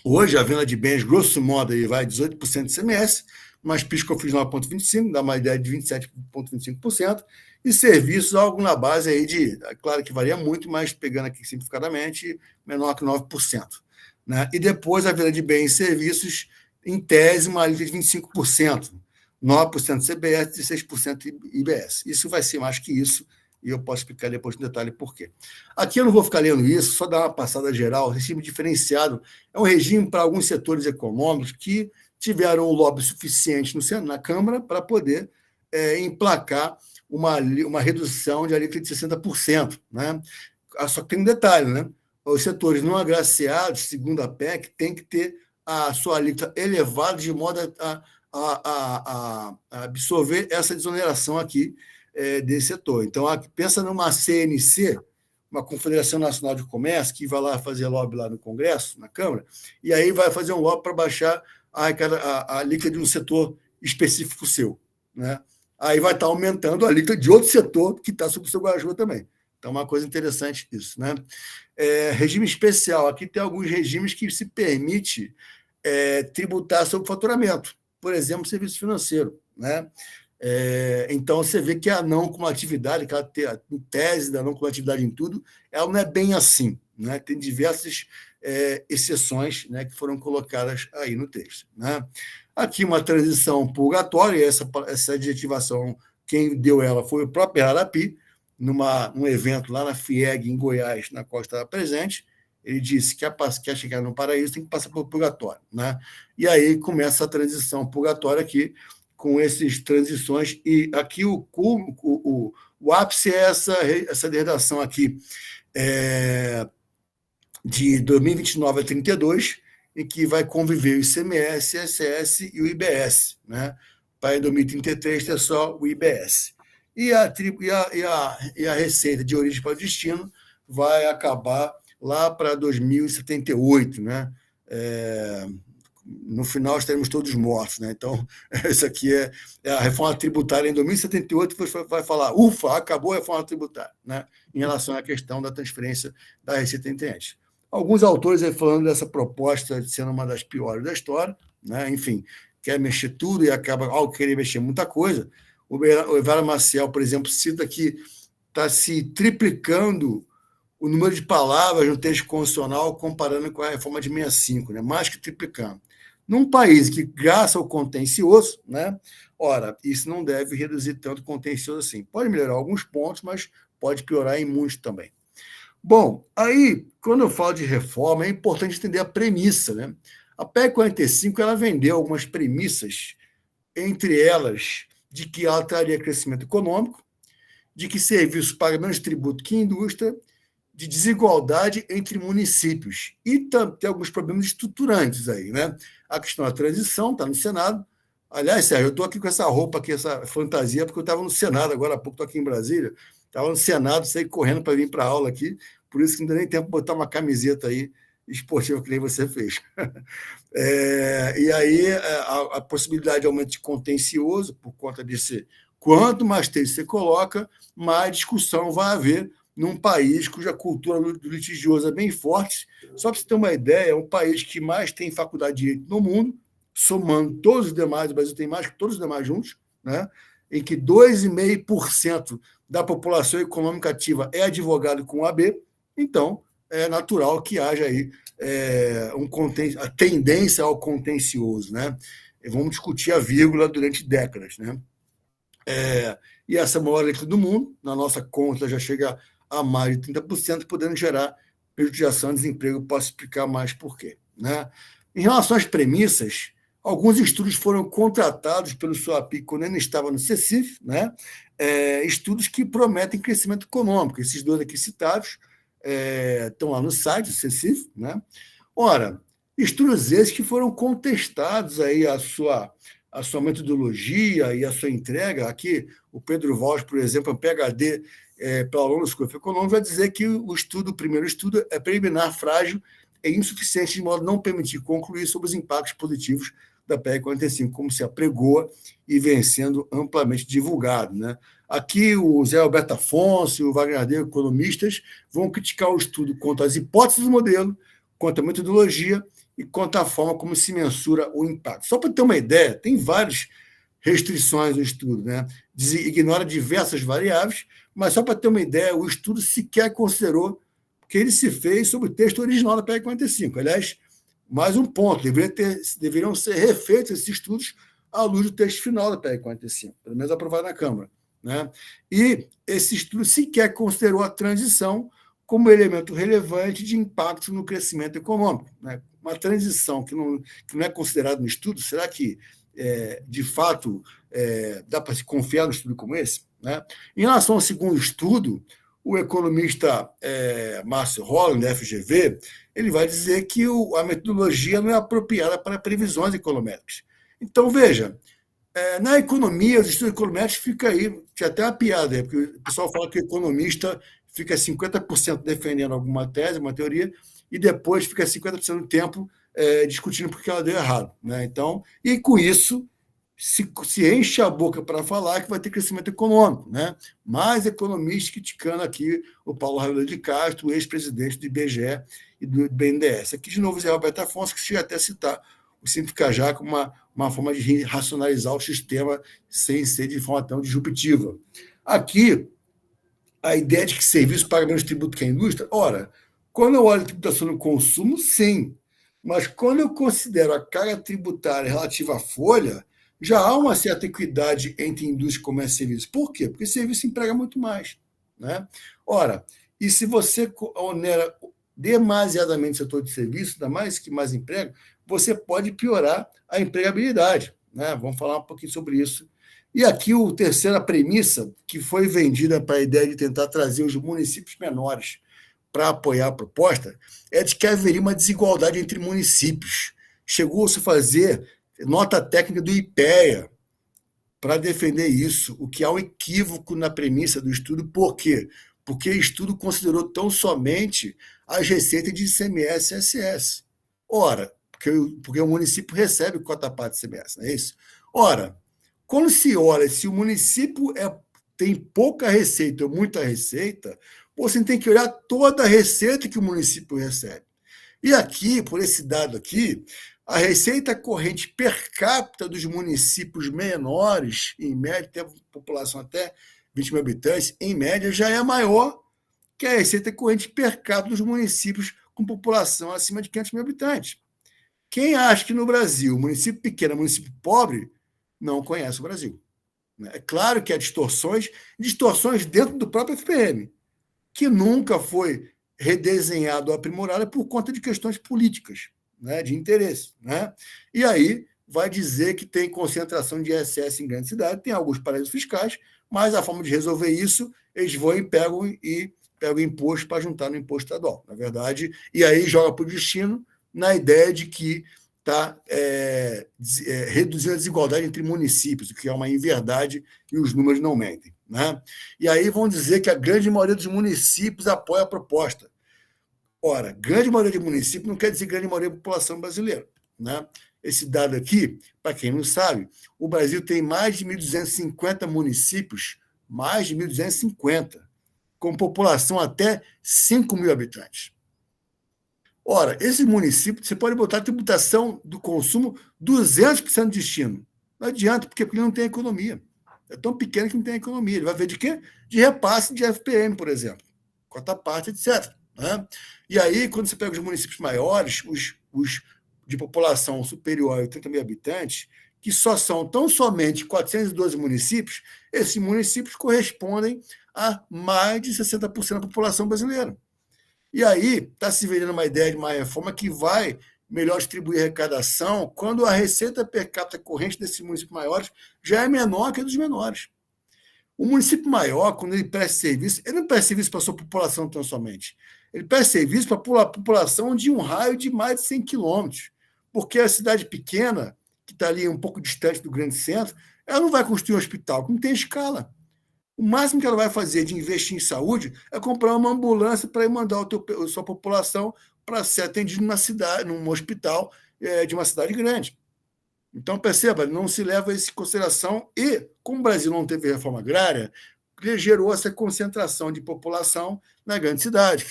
Hoje, a venda de bens, grosso modo, aí vai 18% de ICMS, mas PIS/COFINS 9,25%, dá uma ideia de 27,25%, e serviços, algo na base aí de, claro que varia muito, mas pegando aqui simplificadamente, menor que 9%. Né? E depois a venda de bens e serviços, em tese, uma alíquota de 25%, 9% CBS e 6% IBS. Isso vai ser mais que isso, e eu posso explicar depois no detalhe por quê. Aqui eu não vou ficar lendo isso, só dar uma passada geral. O regime diferenciado é um regime para alguns setores econômicos que tiveram um lobby suficiente na Câmara para poder emplacar uma redução de alíquota de 60%. Né? Só que tem um detalhe, né? Os setores não agraciados, segundo a PEC, têm que ter a sua alíquota elevada de modo a absorver essa desoneração aqui desse setor. Então, pensa numa CNC, uma Confederação Nacional de Comércio, que vai lá fazer lobby lá no Congresso, na Câmara, e aí vai fazer um lobby para baixar a alíquota de um setor específico seu. Né? Aí vai estar aumentando a alíquota de outro setor que está sob o seu guarda-chuva também. Então, uma coisa interessante isso. Né? Regime especial. Aqui tem alguns regimes que se permite tributar sobre faturamento. Por exemplo, serviço financeiro. Né? Então, você vê que a não cumulatividade, aquela tese da não cumulatividade em tudo, ela não é bem assim. Né? Tem diversas exceções, né, que foram colocadas aí no texto. Né? Aqui uma transição purgatória, e essa adjetivação, quem deu ela foi o próprio Harapi, num evento lá na FIEG, em Goiás, na qual estava presente. Ele disse que quer chegar no paraíso, tem que passar pelo purgatório. Né? E aí começa a transição purgatória aqui, com essas transições, e aqui o ápice é essa redação aqui, de 2029 a 32, em que vai conviver o ICMS, ISS e o IBS. Né? Para 2033 ter só o IBS. E a receita de origem para o destino vai acabar lá para 2078, né? No final estaremos todos mortos, né? Então, essa aqui é a reforma tributária em 2078, você vai falar, ufa, acabou a reforma tributária, né? Em relação à questão da transferência da receita entre entes. Alguns autores aí falando dessa proposta de sendo uma das piores da história, né? Enfim, quer mexer tudo e acaba, ao querer mexer muita coisa. O Evara Maciel, por exemplo, cita que está se triplicando o número de palavras no texto constitucional comparando com a reforma de 65, né? Mais que triplicando. Num país que graça ao contencioso, né? Ora, isso não deve reduzir tanto o contencioso assim. Pode melhorar alguns pontos, mas pode piorar em muitos também. Bom, aí, quando eu falo de reforma, é importante entender a premissa, né? A PEC 45, ela vendeu algumas premissas, entre elas, de que ela traria crescimento econômico, de que serviços pagam menos tributo que indústria, de desigualdade entre municípios. E tem alguns problemas estruturantes aí, né? A questão da transição está no Senado. Aliás, Sérgio, eu estou aqui com essa roupa aqui, essa fantasia, porque eu estava no Senado agora há pouco, estou aqui em Brasília, estava no Senado, saí correndo para vir para a aula aqui, por isso que não deu nem tempo de botar uma camiseta aí esportiva que nem você fez. E aí a possibilidade de aumento de contencioso, por conta desse, quanto mais texto você coloca, mais discussão vai haver num país cuja cultura litigiosa é bem forte. Só para você ter uma ideia, é um país que mais tem faculdade de direito no mundo, somando todos os demais, o Brasil tem mais que todos os demais juntos, né? Em que 2,5% da população econômica ativa é advogado com AB, então é natural que haja aí a tendência ao contencioso, né? E vamos discutir a vírgula durante décadas, né? E essa maior letra do mundo, na nossa conta, já chega a mais de 30%, podendo gerar prejudicação e desemprego. Posso explicar mais por quê. Né? Em relação às premissas, alguns estudos foram contratados pelo SUAPI quando ainda estava no CECIF, né? Estudos que prometem crescimento econômico. Esses dois aqui citados estão lá no site do CECIF. Né? Ora, estudos esses que foram contestados aí a sua metodologia e a sua entrega. Aqui, o Pedro Valls, por exemplo, é um PhD pela aluno do curso econômico, vai dizer que o primeiro estudo é preliminar, frágil e insuficiente, de modo a não permitir concluir sobre os impactos positivos da PEC 45, como se apregoa e vem sendo amplamente divulgado. Né? Aqui, o Zé Alberto Afonso e o Wagner Ardeu, economistas, vão criticar o estudo quanto às hipóteses do modelo, quanto à metodologia e quanto à forma como se mensura o impacto. Só para ter uma ideia, tem várias restrições no estudo, né? Ignora diversas variáveis, mas só para ter uma ideia, o estudo sequer considerou que ele se fez sobre o texto original da PEC 45. Aliás, mais um ponto, deveriam ser refeitos esses estudos à luz do texto final da PEC 45, pelo menos aprovado na Câmara. Né? E esse estudo sequer considerou a transição como elemento relevante de impacto no crescimento econômico. Né? Uma transição que não é considerada no estudo, será que, de fato, dá para se confiar num estudo como esse? Né? Em relação ao segundo estudo, o economista Márcio Holland, da FGV, ele vai dizer que a metodologia não é apropriada para previsões econométricas. Então, veja, na economia, os estudos econométricos ficam aí, tinha até uma piada aí, porque o pessoal fala que o economista fica 50% defendendo alguma tese, uma teoria, e depois fica 50% do tempo discutindo porque ela deu errado. Né? Então, e com isso, se enche a boca para falar que vai ter crescimento econômico. Né? Mais economistas criticando aqui o Paulo Raul de Castro, o ex-presidente do IBGE e do BNDES. Aqui, de novo, o Zé Roberto Afonso, que chega até a citar o Simples Cajá como uma forma de racionalizar o sistema sem ser de forma tão disruptiva. Aqui, a ideia de que serviço paga menos tributo que a indústria, ora, Quando eu olho a tributação no consumo, sim. Mas quando eu considero a carga tributária relativa à folha, já há uma certa equidade entre indústria, comércio e serviço. Por quê? Porque serviço emprega muito mais. Né? Ora, e se você onera demasiadamente o setor de serviço, ainda mais que mais emprega, você pode piorar a empregabilidade. Né? Vamos falar um pouquinho sobre isso. E aqui a terceira premissa, que foi vendida para a ideia de tentar trazer os municípios menores para apoiar a proposta, é de que haveria uma desigualdade entre municípios. Chegou-se a fazer nota técnica do IPEA para defender isso, o que há um equívoco na premissa do estudo. Por quê? Porque o estudo considerou tão somente as receitas de ICMS e ISS. Ora, porque o município recebe cota parte de ICMS, não é isso? Ora, quando se olha se o município tem pouca receita ou muita receita, você tem que olhar toda a receita que o município recebe. E aqui, por esse dado aqui, a receita corrente per capita dos municípios menores, em média, tem população até 20 mil habitantes, em média, já é maior que a receita corrente per capita dos municípios com população acima de 500 mil habitantes. Quem acha que no Brasil, município pequeno é município pobre, não conhece o Brasil. É claro que há distorções dentro do próprio FPM, que nunca foi redesenhado ou aprimorado por conta de questões políticas, né, de interesse. Né? E aí vai dizer que tem concentração de ISS em grandes cidades, tem alguns paraísos fiscais, mas a forma de resolver isso, eles vão e pegam imposto para juntar no imposto estadual, na verdade, e aí joga para o destino na ideia de que está reduzindo a desigualdade entre municípios, o que é uma inverdade e os números não mentem. Né? E aí vão dizer que a grande maioria dos municípios apoia a proposta. Ora, grande maioria de municípios não quer dizer grande maioria da população brasileira. Né? Esse dado aqui, para quem não sabe, o Brasil tem mais de 1.250 municípios, mais de 1.250, com população até 5 mil habitantes. Ora, esse município, você pode botar a tributação do consumo 200% de destino. Não adianta, porque ele não tem economia. É tão pequeno que não tem economia. Ele vai ver de quê? De repasse de FPM, por exemplo. Cota parte, etc. Né? E aí, quando você pega os municípios maiores, os de população superior a 80 mil habitantes, que só são tão somente 412 municípios, esses municípios correspondem a mais de 60% da população brasileira. E aí está se vendendo uma ideia de uma reforma que vai melhor distribuir a arrecadação quando a receita per capita corrente desses municípios maiores já é menor que a dos menores. O município maior, quando ele presta serviço, ele não presta serviço para a sua população tão somente. Ele presta serviço para a população de um raio de mais de 100 quilômetros. Porque a cidade pequena, que está ali um pouco distante do grande centro, ela não vai construir um hospital, que não tem escala. O máximo que ela vai fazer de investir em saúde é comprar uma ambulância para mandar a sua população para ser atendido numa cidade, num hospital de uma cidade grande. Então, perceba, não se leva isso em consideração e, como o Brasil não teve reforma agrária, gerou essa concentração de população na grande cidade,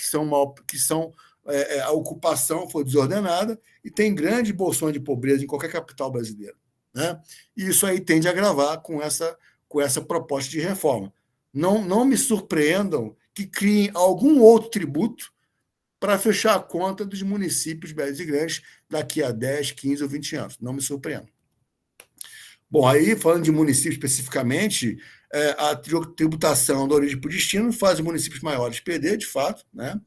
a ocupação foi desordenada e tem grande bolsões de pobreza em qualquer capital brasileira. Né? E isso aí tende a agravar com essa proposta de reforma. Não me surpreendam que criem algum outro tributo para fechar a conta dos municípios médios e grandes daqui a 10, 15 ou 20 anos. Não me surpreendam. Bom, aí, falando de municípios especificamente, a tributação da origem por destino faz os municípios maiores perder, de fato. Né?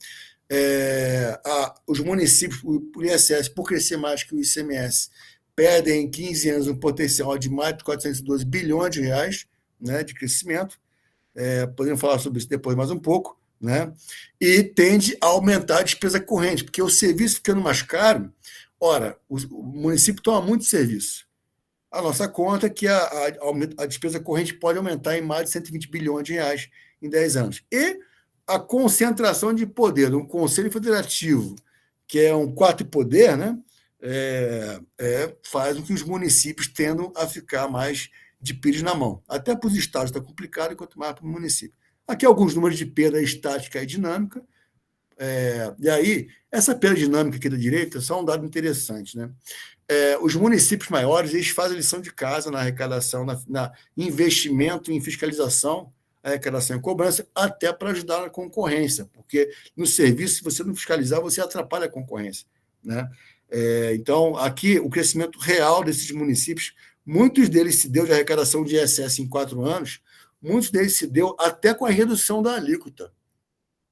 Os municípios, o ISS, por crescer mais que o ICMS, perdem em 15 anos um potencial de mais de 412 bilhões de reais, né, de crescimento. Podemos falar sobre isso depois mais um pouco. Né? E tende a aumentar a despesa corrente, porque o serviço ficando mais caro, ora, o município toma muito serviço. A nossa conta é que a despesa corrente pode aumentar em mais de 120 bilhões de reais em 10 anos. E a concentração de poder no Conselho Federativo, que é um quarto poder, né, faz com que os municípios tendam a ficar mais de pires na mão. Até para os estados está complicado, quanto mais para o município. Aqui alguns números de perda estática e dinâmica. E aí, essa perda dinâmica aqui da direita é só um dado interessante. Né? Os municípios maiores eles fazem a lição de casa na arrecadação, na investimento em fiscalização. arrecadação e cobrança, até para ajudar na concorrência, porque no serviço, se você não fiscalizar, você atrapalha a concorrência, né? Então, aqui, o crescimento real desses municípios, muitos deles se deu de arrecadação de ISS em 4 anos, muitos deles se deu até com a redução da alíquota.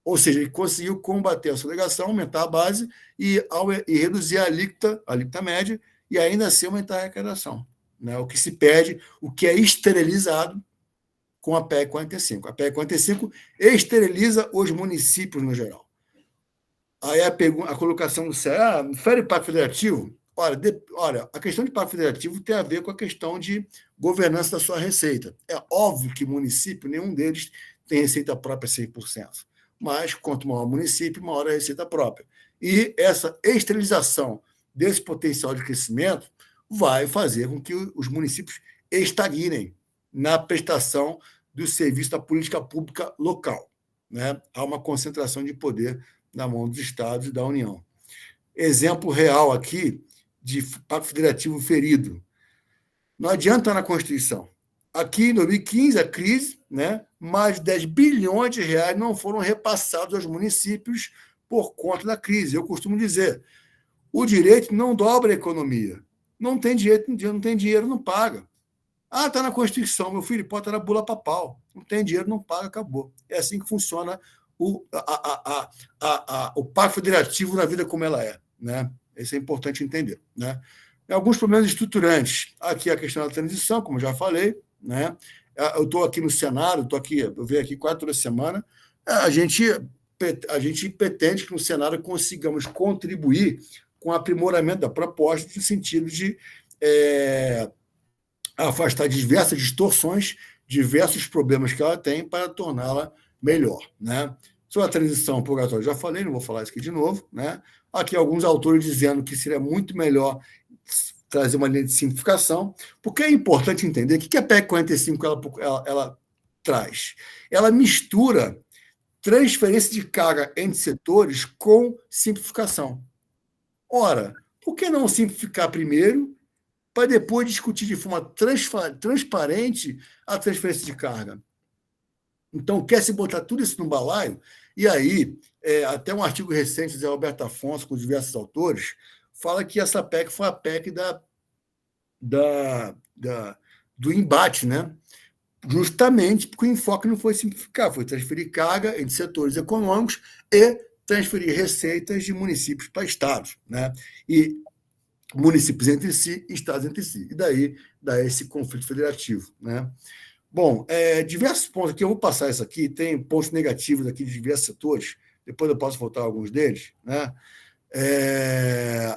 Ou seja, ele conseguiu combater a sonegação, aumentar a base e reduzir a alíquota média e ainda assim aumentar a arrecadação, né? O que se perde, o que é esterilizado com a PEC 45. A PEC 45 esteriliza os municípios no geral. Aí a colocação do CEA, fere Pacto Federativo? Olha, a questão de Pacto Federativo tem a ver com a questão de governança da sua receita. É óbvio que município, nenhum deles tem receita própria 100%. Mas, quanto maior o município, maior a receita própria. E essa esterilização desse potencial de crescimento vai fazer com que os municípios estagnem na prestação do serviço da política pública local, né? Há uma concentração de poder na mão dos estados e da União. Exemplo real aqui de Pacto Federativo ferido. Não adianta na Constituição. Aqui, em 2015, a crise, né, mais de 10 bilhões de reais não foram repassados aos municípios por conta da crise. Eu costumo dizer, o direito não dobra a economia. Não tem dinheiro, não paga. Ah, está na Constituição, meu filho, pode estar na bula papal. Não tem dinheiro, não paga, acabou. É assim que funciona o Pacto Federativo na vida como ela é, né? Isso é importante entender, né? Alguns problemas estruturantes. Aqui a questão da transição, como já falei, né? Eu estou aqui no Senado, eu venho aqui 4 vezes por semana. A gente pretende que no Senado consigamos contribuir com o aprimoramento da proposta, no sentido de afastar diversas distorções, diversos problemas que ela tem para torná-la melhor, né? Sobre a transição purgatória, já falei, não vou falar isso aqui de novo, né? Aqui alguns autores dizendo que seria muito melhor trazer uma linha de simplificação, porque é importante entender o que a PEC 45 ela traz. Ela mistura transferência de carga entre setores com simplificação. Ora, por que não simplificar primeiro para depois discutir de forma transparente a transferência de carga? Então, quer se botar tudo isso no balaio? E aí, até um artigo recente de Zé Roberto Afonso, com diversos autores, fala que essa PEC foi a PEC do embate, né? Justamente porque o enfoque não foi simplificar, foi transferir carga entre setores econômicos e transferir receitas de municípios para estados, né? E municípios entre si, estados entre si. E daí esse conflito federativo, né? Bom, diversos pontos aqui, eu vou passar isso aqui, tem pontos negativos aqui de diversos setores, depois eu posso voltar a alguns deles, né?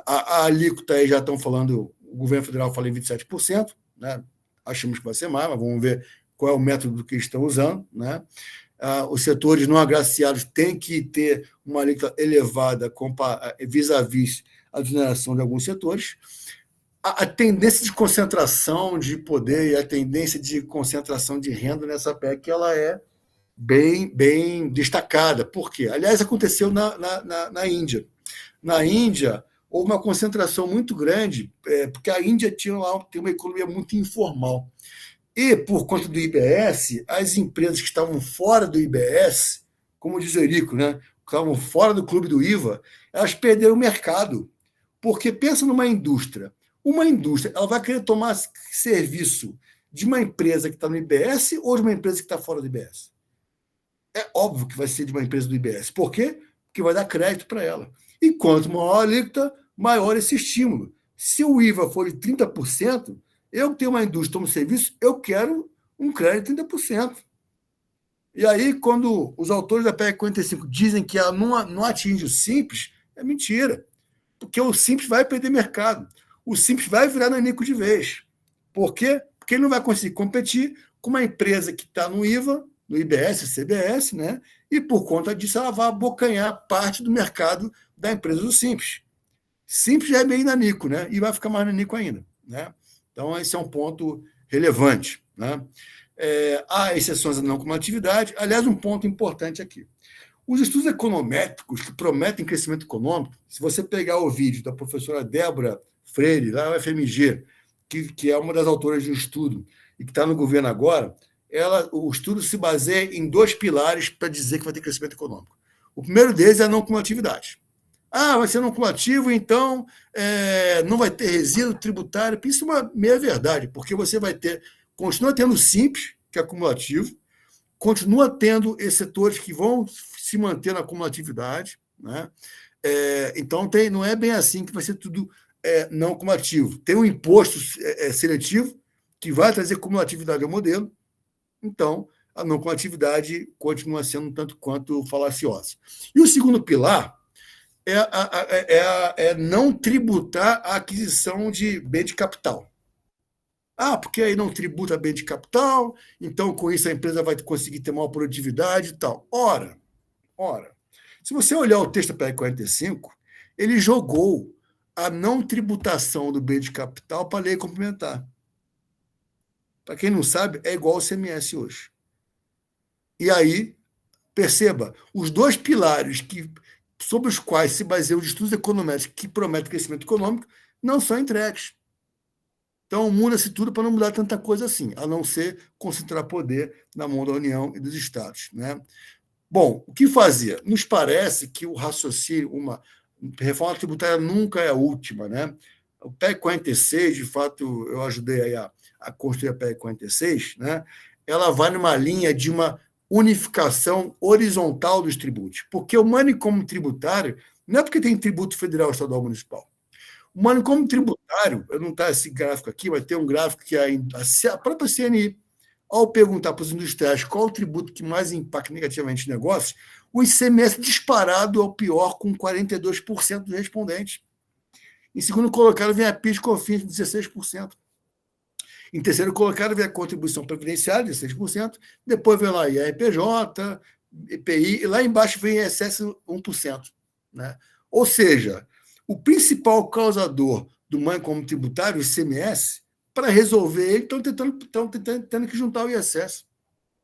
A alíquota aí já estão falando, o governo federal fala em 27%, né? Achamos que vai ser mais, mas vamos ver qual é o método que estão usando, né? Os setores não agraciados têm que ter uma alíquota elevada vis-à-vis a desoneração de alguns setores. A tendência de concentração de poder e a tendência de concentração de renda nessa PEC ela é bem destacada. Por quê? Aliás, aconteceu na Índia. Na Índia, houve uma concentração muito grande, porque a Índia tem uma economia muito informal. E, por conta do IBS, as empresas que estavam fora do IBS, como diz o Eurico, né, que estavam fora do clube do IVA, elas perderam o mercado. Porque pensa numa indústria. Uma indústria, ela vai querer tomar serviço de uma empresa que está no IBS ou de uma empresa que está fora do IBS? É óbvio que vai ser de uma empresa do IBS. Por quê? Porque vai dar crédito para ela. E quanto maior a alíquota, maior esse estímulo. Se o IVA for de 30%, eu tenho uma indústria, tomo serviço, eu quero um crédito de 30%. E aí, quando os autores da PEC 45 dizem que ela não atinge o Simples, é mentira. Porque o Simples vai perder mercado. O Simples vai virar nanico de vez. Por quê? Porque ele não vai conseguir competir com uma empresa que está no IVA, no IBS, CBS, né? E por conta disso ela vai abocanhar parte do mercado da empresa do Simples. Simples já é meio nanico, né? E vai ficar mais nanico ainda, né? Então, esse é um ponto relevante, né? Há exceções à não cumulatividade. Aliás, um ponto importante aqui. Os estudos econométricos que prometem crescimento econômico, se você pegar o vídeo da professora Débora Freire, lá na UFMG, que é uma das autoras de um estudo e que está no governo agora, o estudo se baseia em 2 pilares para dizer que vai ter crescimento econômico. O primeiro deles é a não cumulatividade. Vai ser não cumulativo, então não vai ter resíduo tributário. Isso é uma meia-verdade, porque você continua tendo o simples, que é cumulativo, continua tendo esses setores que vão se manter na cumulatividade, né? Então, não é bem assim que vai ser tudo não cumulativo. Tem um imposto seletivo que vai trazer cumulatividade ao modelo, então a não cumulatividade continua sendo um tanto quanto falaciosa. E o segundo pilar é não tributar a aquisição de bem de capital. Porque aí não tributa bem de capital, então com isso a empresa vai conseguir ter maior produtividade e tal. Ora, se você olhar o texto da PEC 45, ele jogou a não tributação do bem de capital para a lei complementar. Para quem não sabe, é igual ao CMS hoje. E aí, perceba, os 2 pilares sobre os quais se baseiam os estudos econômicos que prometem crescimento econômico não são entregues. Então, muda-se tudo para não mudar tanta coisa assim, a não ser concentrar poder na mão da União e dos Estados, né? Bom, o que fazer? Nos parece que o raciocínio, uma reforma tributária nunca é a última, né? O PEC 46, de fato, eu ajudei aí a construir a PEC 46, né? Ela vai numa linha de uma unificação horizontal dos tributos, porque o manicômio tributário não é porque tem tributo federal, estadual, municipal. O manicômio tributário, não está esse gráfico aqui, mas tem um gráfico que a própria CNI, ao perguntar para os industriais qual o tributo que mais impacta negativamente os negócios, o ICMS disparado é o pior, com 42% dos respondentes. Em segundo colocado vem a PIS e COFINS, 16%. Em terceiro colocado vem a contribuição previdenciária, 16%. Depois vem lá IRPJ, IPI, e lá embaixo vem ISS, 1%. Né? Ou seja, o principal causador do manicômio tributário, o ICMS, para resolver ele, estão tendo que juntar o ISS,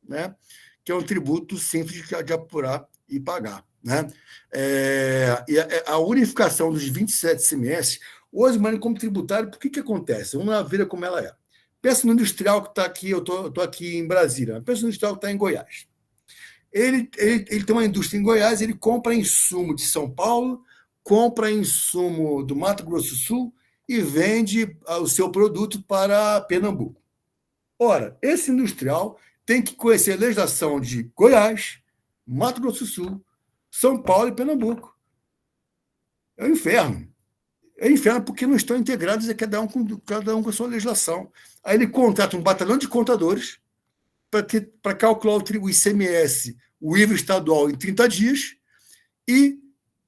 né? Que é um tributo simples de apurar e pagar. Né? E a unificação dos 27 ICMS, hoje, o manicômio tributário, por que acontece? Vamos lá ver como ela é. Pensa no industrial que está aqui, eu estou aqui em Brasília, pensa no industrial que está em Goiás. Ele tem uma indústria em Goiás, ele compra insumo de São Paulo, compra insumo do Mato Grosso do Sul e vende o seu produto para Pernambuco. Ora, esse industrial tem que conhecer a legislação de Goiás, Mato Grosso do Sul, São Paulo e Pernambuco. É um inferno. É um inferno porque não estão integrados, cada um com a sua legislação. Aí ele contrata um batalhão de contadores para calcular o ICMS, o IVA estadual, em 30 dias, e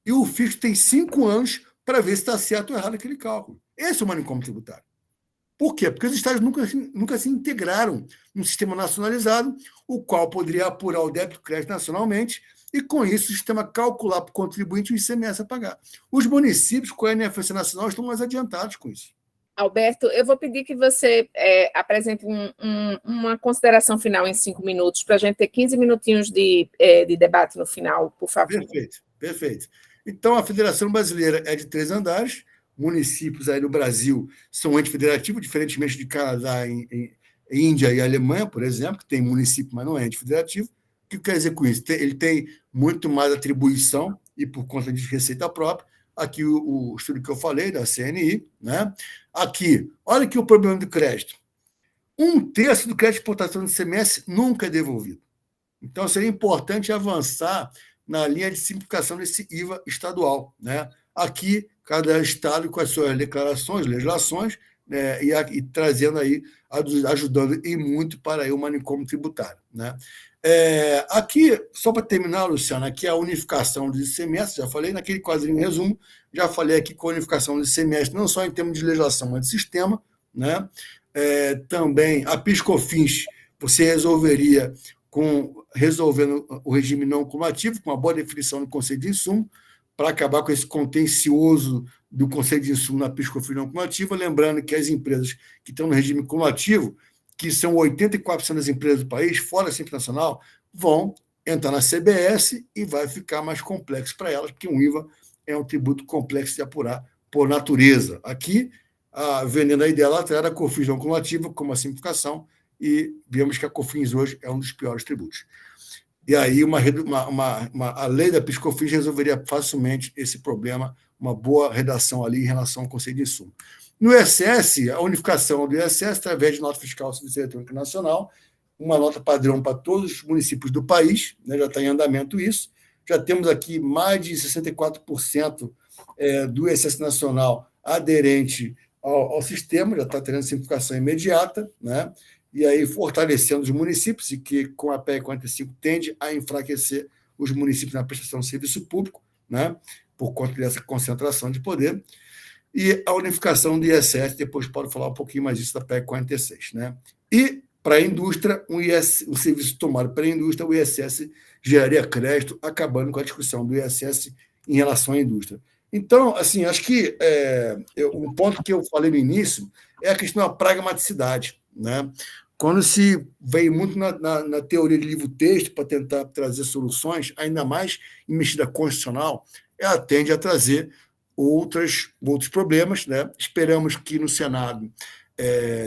o fisco tem 5 anos para ver se está certo ou errado aquele cálculo. Esse é o manicômio tributário. Por quê? Porque os estados nunca se integraram num sistema nacionalizado, o qual poderia apurar o débito e crédito nacionalmente, e, com isso, o sistema calcular para o contribuinte o ICMS a pagar. Os municípios, com a NFS Nacional, estão mais adiantados com isso. Alberto, eu vou pedir que você apresente uma consideração final em 5 minutos, para a gente ter 15 minutinhos de debate no final, por favor. Perfeito. Então, a Federação Brasileira é de 3 andares, municípios aí no Brasil são ente federativo, diferentemente de Canadá, Índia e Alemanha, por exemplo, que tem município, mas não é ente federativo. O que quer dizer com isso? Ele tem muito mais atribuição e, por conta de receita própria. Aqui o estudo que eu falei, da CNI. Né? Aqui, olha aqui o problema do crédito. 1/3 do crédito de importação do ICMS nunca é devolvido. Então, seria importante avançar na linha de simplificação desse IVA estadual. Né? Aqui, cada estado com as suas declarações, legislações, né? e trazendo aí, ajudando e muito para aí o manicômio tributário. Né? Aqui, só para terminar, Luciana, aqui é a unificação do ICMS, já falei naquele quadrinho resumo, já falei aqui com a unificação do ICMS, não só em termos de legislação, mas de sistema. Né? Também a PIS/COFINS, você resolvendo o regime não cumulativo, com uma boa definição do conceito de insumo, para acabar com esse contencioso do conceito de insumo na PIS/COFINS não cumulativa, lembrando que as empresas que estão no regime cumulativo, que são 84% das empresas do país, fora da Simples Nacional, vão entrar na CBS e vai ficar mais complexo para elas, porque um IVA é um tributo complexo de apurar por natureza. Aqui, vendendo a ideia lá atrás, a COFINS não cumulativa, como a simplificação, e vemos que a COFINS hoje é um dos piores tributos. E aí a lei da PIS/COFINS resolveria facilmente esse problema, uma boa redação ali em relação ao conceito de insumo. No ISS, a unificação do ISS através de nota fiscal Serviço Eletrônico Nacional, uma nota padrão para todos os municípios do país, né, já está em andamento isso. Já temos aqui mais de 64% do ISS nacional aderente ao sistema, já está tendo simplificação imediata, né? E aí fortalecendo os municípios, e que com a PEC 45 tende a enfraquecer os municípios na prestação de serviço público, né? Por conta dessa concentração de poder. E a unificação do ISS, depois pode falar um pouquinho mais disso da PEC 46, né? E para a indústria, um serviço tomado pela indústria, o ISS geraria crédito, acabando com a discussão do ISS em relação à indústria. Então, assim, acho que um ponto que eu falei no início é a questão da pragmaticidade, né? Quando se veio muito na teoria de livro-texto para tentar trazer soluções, ainda mais em medida constitucional, ela tende a trazer outros problemas, né? Esperamos que no Senado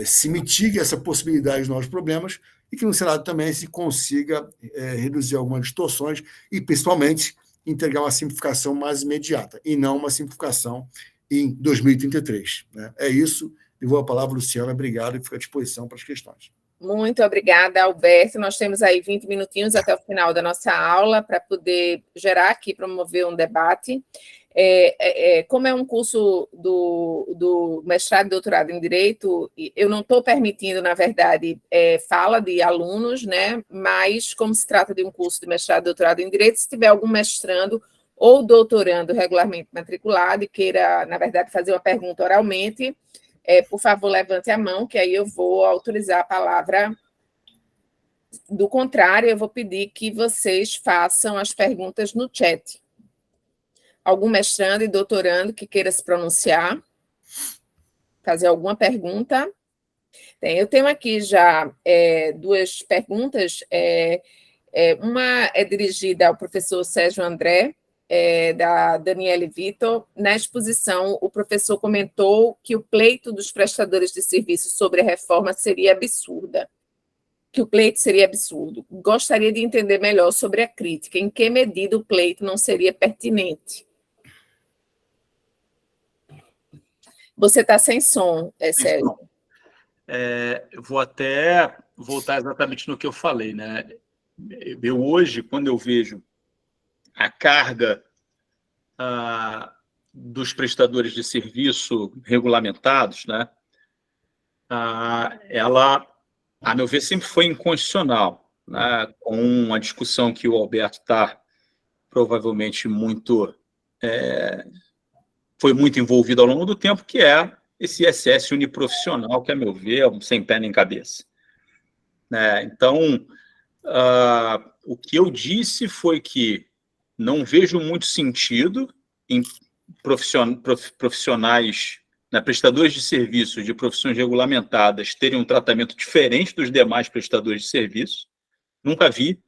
se mitigue essa possibilidade de novos problemas e que no Senado também se consiga reduzir algumas distorções e, principalmente, entregar uma simplificação mais imediata e não uma simplificação em 2033. Né? É isso. Eu vou a palavra, Luciana. Obrigado e fico à disposição para as questões. Muito obrigada, Alberto. Nós temos aí 20 minutinhos até o final da nossa aula para poder gerar aqui, promover um debate. Como é um curso do mestrado e doutorado em Direito, eu não estou permitindo, na verdade, fala de alunos, né? Mas, como se trata de um curso de mestrado e doutorado em Direito, se tiver algum mestrando ou doutorando regularmente matriculado e queira, na verdade, fazer uma pergunta oralmente, por favor, levante a mão, que aí eu vou autorizar a palavra. Do contrário, eu vou pedir que vocês façam as perguntas no chat. Algum mestrando e doutorando que queira se pronunciar, fazer alguma pergunta? Eu tenho aqui já duas perguntas. Uma é dirigida ao professor Sérgio André, da Daniele Vitor. Na exposição, o professor comentou que o pleito dos prestadores de serviços sobre a reforma seria absurda, que o pleito seria absurdo. Gostaria de entender melhor sobre a crítica, em que medida o pleito não seria pertinente. Você está sem som, Sérgio. Eu vou até voltar exatamente no que eu falei, né? Eu hoje, quando eu vejo a carga dos prestadores de serviço regulamentados, né? Ela, a meu ver, sempre foi inconstitucional, né? Com a discussão que o Alberto está provavelmente foi muito envolvido ao longo do tempo, que é esse ISS uniprofissional, que, a meu ver, é sem pé nem cabeça. Então, o que eu disse foi que não vejo muito sentido em profissionais, né, prestadores de serviços de profissões regulamentadas terem um tratamento diferente dos demais prestadores de serviço. Nunca vi.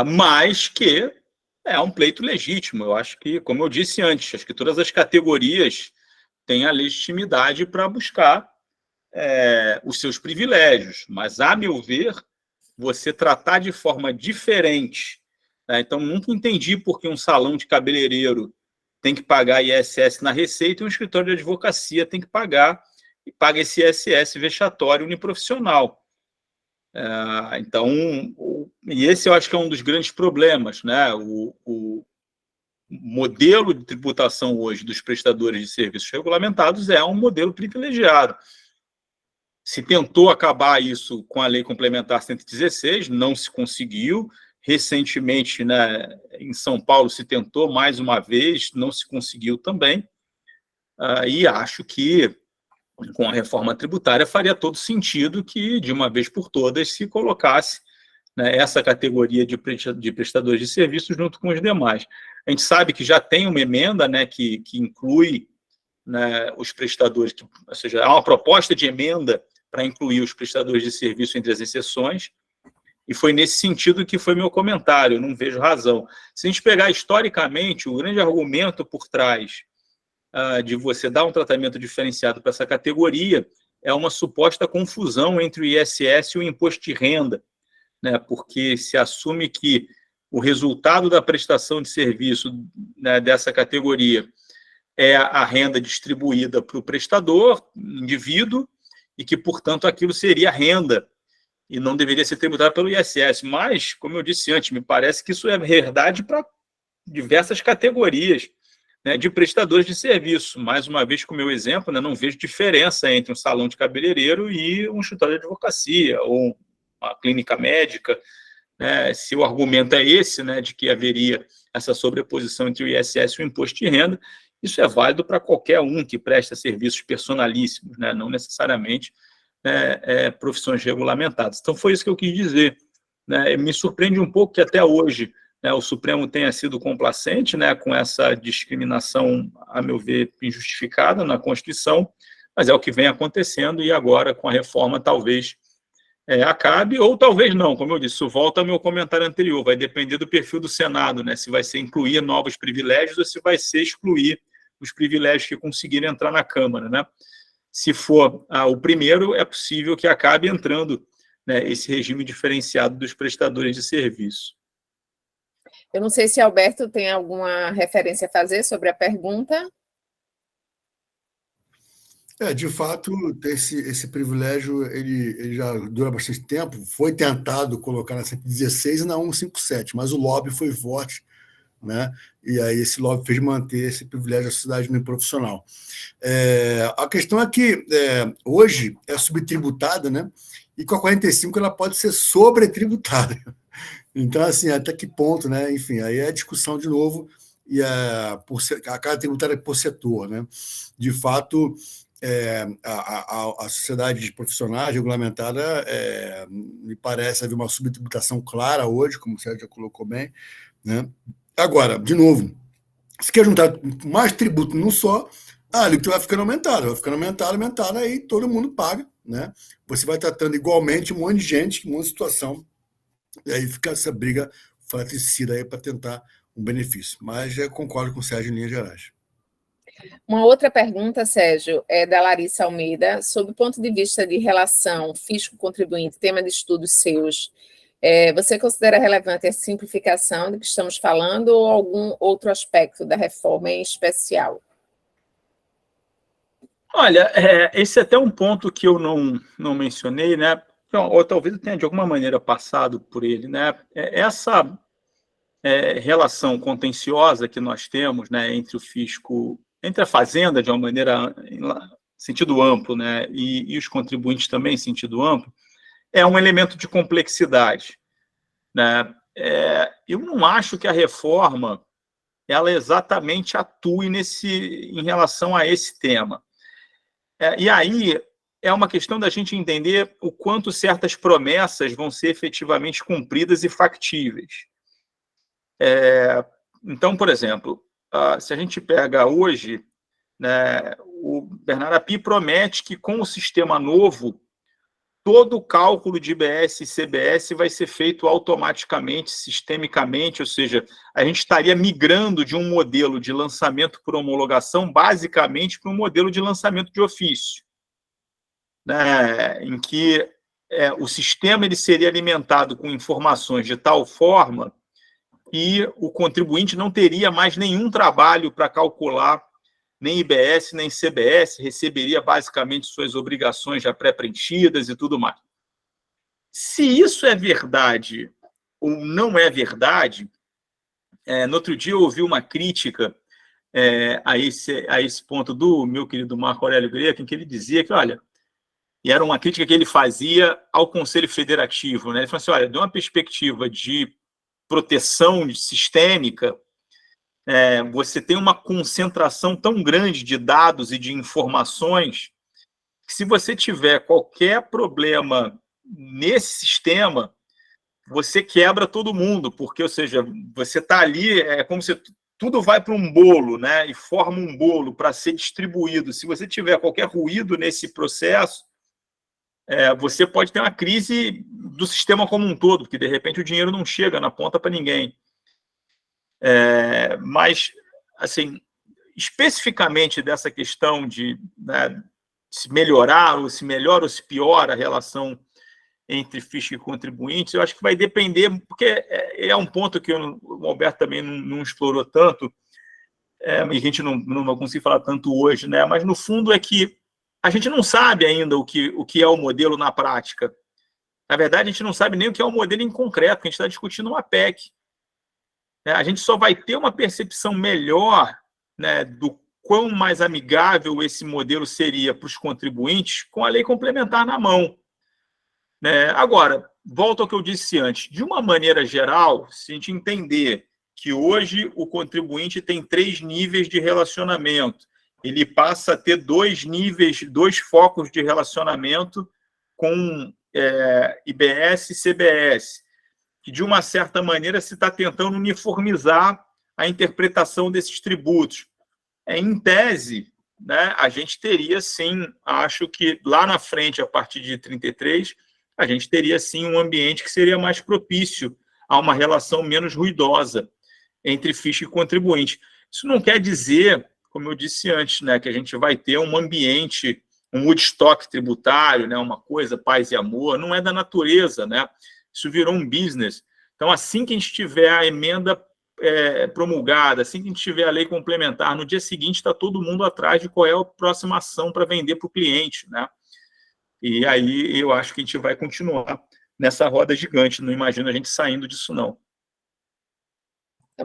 Mas que é um pleito legítimo. Eu acho que, como eu disse antes, acho que todas as categorias têm a legitimidade para buscar os seus privilégios. Mas, a meu ver, você tratar de forma diferente, né? Então, nunca entendi por que um salão de cabeleireiro tem que pagar ISS na receita e um escritório de advocacia tem que pagar, e paga esse ISS vexatório uniprofissional. Então, e esse eu acho que é um dos grandes problemas, né? O modelo de tributação hoje dos prestadores de serviços regulamentados é um modelo privilegiado. Se tentou acabar isso com a Lei Complementar 116, não se conseguiu. Recentemente, né, em São Paulo, se tentou mais uma vez, não se conseguiu também. E acho que, com a reforma tributária, faria todo sentido que, de uma vez por todas, se colocasse, né, essa categoria de prestadores de serviços junto com os demais. A gente sabe que já tem uma emenda, né, que inclui, né, os prestadores, ou seja, há uma proposta de emenda para incluir os prestadores de serviço entre as exceções, e foi nesse sentido que foi meu comentário, eu não vejo razão. Se a gente pegar historicamente, o grande argumento por trás de você dar um tratamento diferenciado para essa categoria é uma suposta confusão entre o ISS e o imposto de renda, né? Porque se assume que o resultado da prestação de serviço, né, dessa categoria é a renda distribuída para o prestador, indivíduo, e que, portanto, aquilo seria renda e não deveria ser tributado pelo ISS. Mas, como eu disse antes, me parece que isso é verdade para diversas categorias, né, de prestadores de serviço. Mais uma vez, com o meu exemplo, né, não vejo diferença entre um salão de cabeleireiro e um escritório de advocacia ou uma clínica médica, né? Se o argumento é esse, né, de que haveria essa sobreposição entre o ISS e o imposto de renda, isso é válido para qualquer um que presta serviços personalíssimos, né, não necessariamente profissões regulamentadas. Então, foi isso que eu quis dizer, né? Me surpreende um pouco que até hoje, né, o Supremo tenha sido complacente, né, com essa discriminação, a meu ver, injustificada na Constituição, mas é o que vem acontecendo e agora, com a reforma, talvez acabe, ou talvez não, como eu disse, isso volta ao meu comentário anterior, vai depender do perfil do Senado, né, se vai ser incluir novos privilégios ou se vai ser excluir os privilégios que conseguirem entrar na Câmara, né? Se for o primeiro, é possível que acabe entrando, né, esse regime diferenciado dos prestadores de serviço. Eu não sei se Alberto tem alguma referência a fazer sobre a pergunta. De fato, esse privilégio ele já dura bastante tempo. Foi tentado colocar na 116 e na 157, mas o lobby foi forte, né? E aí esse lobby fez manter esse privilégio da sociedade no profissional. A questão é que hoje é subtributada, né? E com a 45 ela pode ser sobretributada. Então, assim, até que ponto, né? Enfim, aí é a discussão de novo, e a carga tributária por setor, né? De fato, a sociedade profissional regulamentada me parece haver uma subtributação clara hoje, como o Sérgio já colocou bem, né? Agora, de novo, se quer juntar mais tributo num só, a alíquota vai ficando aumentada, aí todo mundo paga, né? Você vai tratando igualmente um monte de gente, um monte de situação, e aí fica essa briga fratricida aí para tentar um benefício. Mas eu concordo com o Sérgio em linhas gerais. Uma outra pergunta, Sérgio, é da Larissa Almeida, sob o ponto de vista de relação fisco-contribuinte, tema de estudos seus, você considera relevante a simplificação de que estamos falando ou algum outro aspecto da reforma em especial? Olha, esse é até um ponto que eu não mencionei, né? Ou talvez eu tenha de alguma maneira passado por ele, né? Essa relação contenciosa que nós temos, né, entre o fisco, entre a fazenda de uma maneira em sentido amplo, né, e os contribuintes também em sentido amplo, é um elemento de complexidade, né? Eu não acho que a reforma ela exatamente atue em relação a esse tema. E aí é uma questão da gente entender o quanto certas promessas vão ser efetivamente cumpridas e factíveis. Então, por exemplo, se a gente pega hoje, né, o Bernardo Api promete que com o sistema novo, todo o cálculo de IBS e CBS vai ser feito automaticamente, sistemicamente, ou seja, a gente estaria migrando de um modelo de lançamento por homologação, basicamente, para um modelo de lançamento de ofício, né, em que o sistema ele seria alimentado com informações de tal forma que o contribuinte não teria mais nenhum trabalho para calcular nem IBS, nem CBS, receberia basicamente suas obrigações já pré-preenchidas e tudo mais. Se isso é verdade ou não é verdade, no outro dia eu ouvi uma crítica a esse ponto do meu querido Marco Aurélio Greco, em que ele dizia que, olha, e era uma crítica que ele fazia ao Conselho Federativo, né? Ele falou assim, olha, de uma perspectiva de proteção sistêmica, você tem uma concentração tão grande de dados e de informações que se você tiver qualquer problema nesse sistema, você quebra todo mundo, porque, ou seja, você está ali, é como se tudo vai para um bolo, né, e forma um bolo para ser distribuído. Se você tiver qualquer ruído nesse processo, você pode ter uma crise do sistema como um todo, porque, de repente, o dinheiro não chega na ponta para ninguém. Mas, assim, especificamente dessa questão se melhorar, ou se melhora ou se piora a relação entre fisco e contribuintes. Eu acho que vai depender, porque é um ponto que o Alberto também não explorou tanto, e a gente não vai conseguir falar tanto hoje, né? Mas, no fundo, é que a gente não sabe ainda o que é o modelo na prática. Na verdade, a gente não sabe nem o que é o modelo em concreto, porque a gente está discutindo uma PEC. A gente só vai ter uma percepção melhor, né, do quão mais amigável esse modelo seria para os contribuintes com a lei complementar na mão. Agora, volto ao que eu disse antes. De uma maneira geral, se a gente entender que hoje o contribuinte tem 3 níveis de relacionamento, ele passa a ter 2 níveis, 2 focos de relacionamento com IBS e CBS, que, de uma certa maneira, se está tentando uniformizar a interpretação desses tributos. Em tese, né, a gente teria, sim, acho que lá na frente, a partir de 33, a gente teria, sim, um ambiente que seria mais propício a uma relação menos ruidosa entre fisco e contribuinte. Isso não quer dizer, como eu disse antes, né, que a gente vai ter um ambiente, um Woodstock tributário, né, uma coisa, paz e amor, não é da natureza, né? Isso virou um business. Então, assim que a gente tiver a emenda promulgada, assim que a gente tiver a lei complementar, no dia seguinte está todo mundo atrás de qual é a próxima ação para vender para o cliente, né? E aí eu acho que a gente vai continuar nessa roda gigante, não imagino a gente saindo disso, não.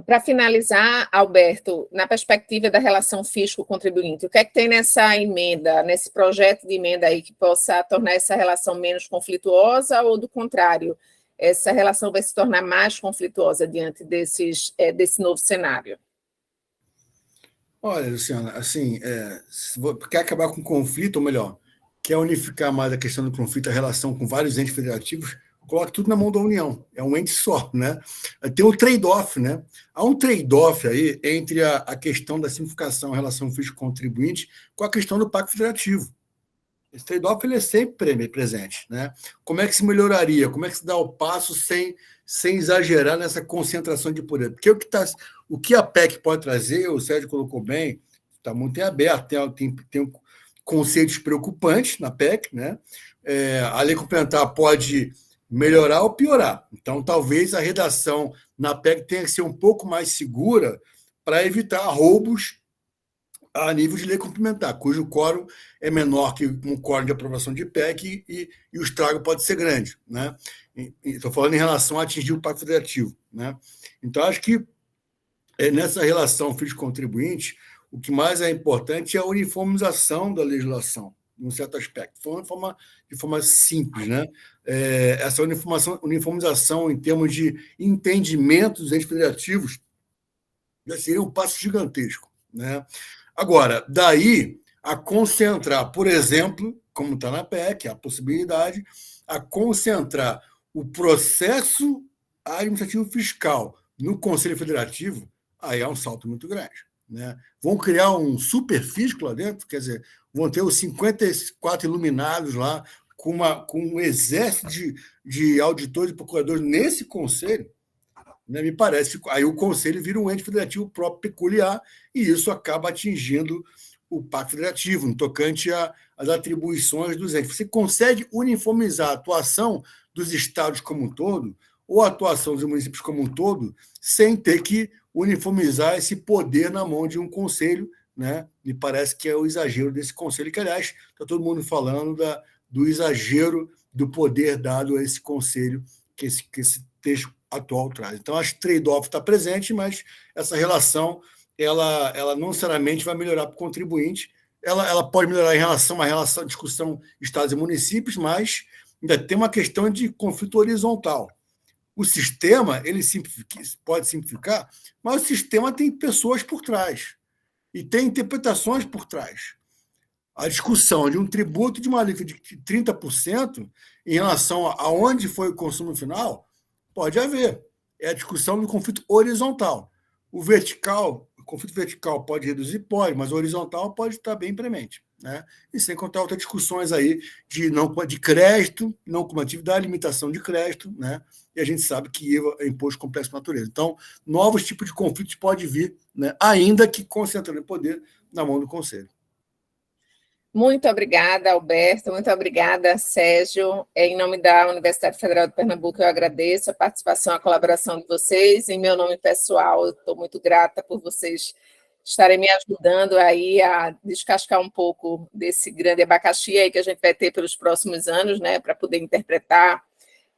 Para finalizar, Alberto, na perspectiva da relação fisco-contribuinte, o que é que tem nessa emenda, nesse projeto de emenda aí que possa tornar essa relação menos conflituosa, ou, do contrário, essa relação vai se tornar mais conflituosa diante desse novo cenário? Olha, Luciana, assim, quer acabar com o conflito, ou melhor, quer unificar mais a questão do conflito, a relação com vários entes federativos, coloca tudo na mão da União, é um ente só, né? Tem um trade-off, né? Há um trade-off aí entre a questão da simplificação em relação ao fisco-contribuinte com a questão do Pacto Federativo. Esse trade-off ele é sempre presente, né? Como é que se melhoraria? Como é que se dá o passo sem exagerar nessa concentração de poder? Porque o que a PEC pode trazer, o Sérgio colocou bem, está muito em aberto, tem conceitos preocupantes na PEC, né? A lei complementar pode melhorar ou piorar. Então, talvez a redação na PEC tenha que ser um pouco mais segura para evitar roubos a nível de lei complementar, cujo quórum é menor que um quórum de aprovação de PEC e o estrago pode ser grande, né? Estou falando em relação a atingir o Pacto Federativo, né? Então, acho que nessa relação fisco-contribuinte, o que mais é importante é a uniformização da legislação, em um certo aspecto, de forma simples, né? Essa uniformização em termos de entendimento dos entes federativos já seria um passo gigantesco, né? Agora, daí a concentrar, por exemplo, como está na PEC, a possibilidade, a concentrar o processo administrativo fiscal no Conselho Federativo, aí é um salto muito grande, né? Vão criar um super fisco lá dentro, quer dizer, vão ter os 54 iluminados lá, com um exército de auditores e procuradores nesse conselho, né? Me parece que aí o conselho vira um ente federativo próprio peculiar, e isso acaba atingindo o Pacto Federativo, no tocante às atribuições dos entes. Você consegue uniformizar a atuação dos estados como um todo, ou a atuação dos municípios como um todo, sem ter que uniformizar esse poder na mão de um conselho, né? Me parece que é o exagero desse conselho, que, aliás, está todo mundo falando do exagero do poder dado a esse conselho que esse texto atual traz. Então, acho que trade-off está presente, mas essa relação ela não necessariamente vai melhorar para o contribuinte. Ela pode melhorar em relação à discussão estados e municípios, mas ainda tem uma questão de conflito horizontal. O sistema ele pode simplificar, mas o sistema tem pessoas por trás e tem interpretações por trás. A discussão de um tributo de uma alíquota de 30% em relação a onde foi o consumo final pode haver. É a discussão do conflito horizontal. O conflito vertical pode reduzir? Pode, mas o horizontal pode estar bem premente, né? E sem contar outras discussões aí de crédito, não cumulatividade, limitação de crédito, né? E a gente sabe que IVA é imposto complexo de natureza. Então, novos tipos de conflitos podem vir, né? Ainda que concentrando o poder na mão do Conselho. Muito obrigada, Alberto. Muito obrigada, Sérgio. Em nome da Universidade Federal de Pernambuco, eu agradeço a participação, a colaboração de vocês. Em meu nome pessoal, eu estou muito grata por vocês estarem me ajudando aí a descascar um pouco desse grande abacaxi aí que a gente vai ter pelos próximos anos, né, para poder interpretar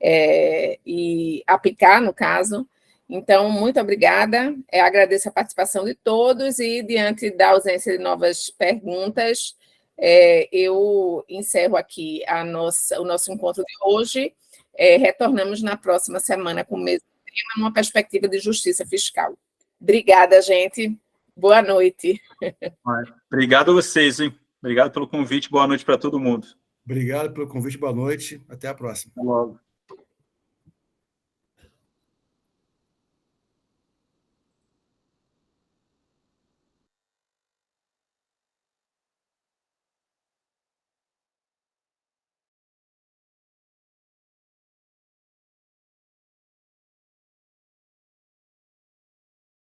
e aplicar, no caso. Então, muito obrigada. Agradeço a participação de todos e, diante da ausência de novas perguntas, eu encerro aqui o nosso encontro de hoje. Retornamos na próxima semana com o mesmo tema, numa perspectiva de justiça fiscal. Obrigada, gente. Boa noite. Obrigado a vocês, hein? Obrigado pelo convite. Boa noite para todo mundo. Obrigado pelo convite. Boa noite. Até a próxima. Até logo.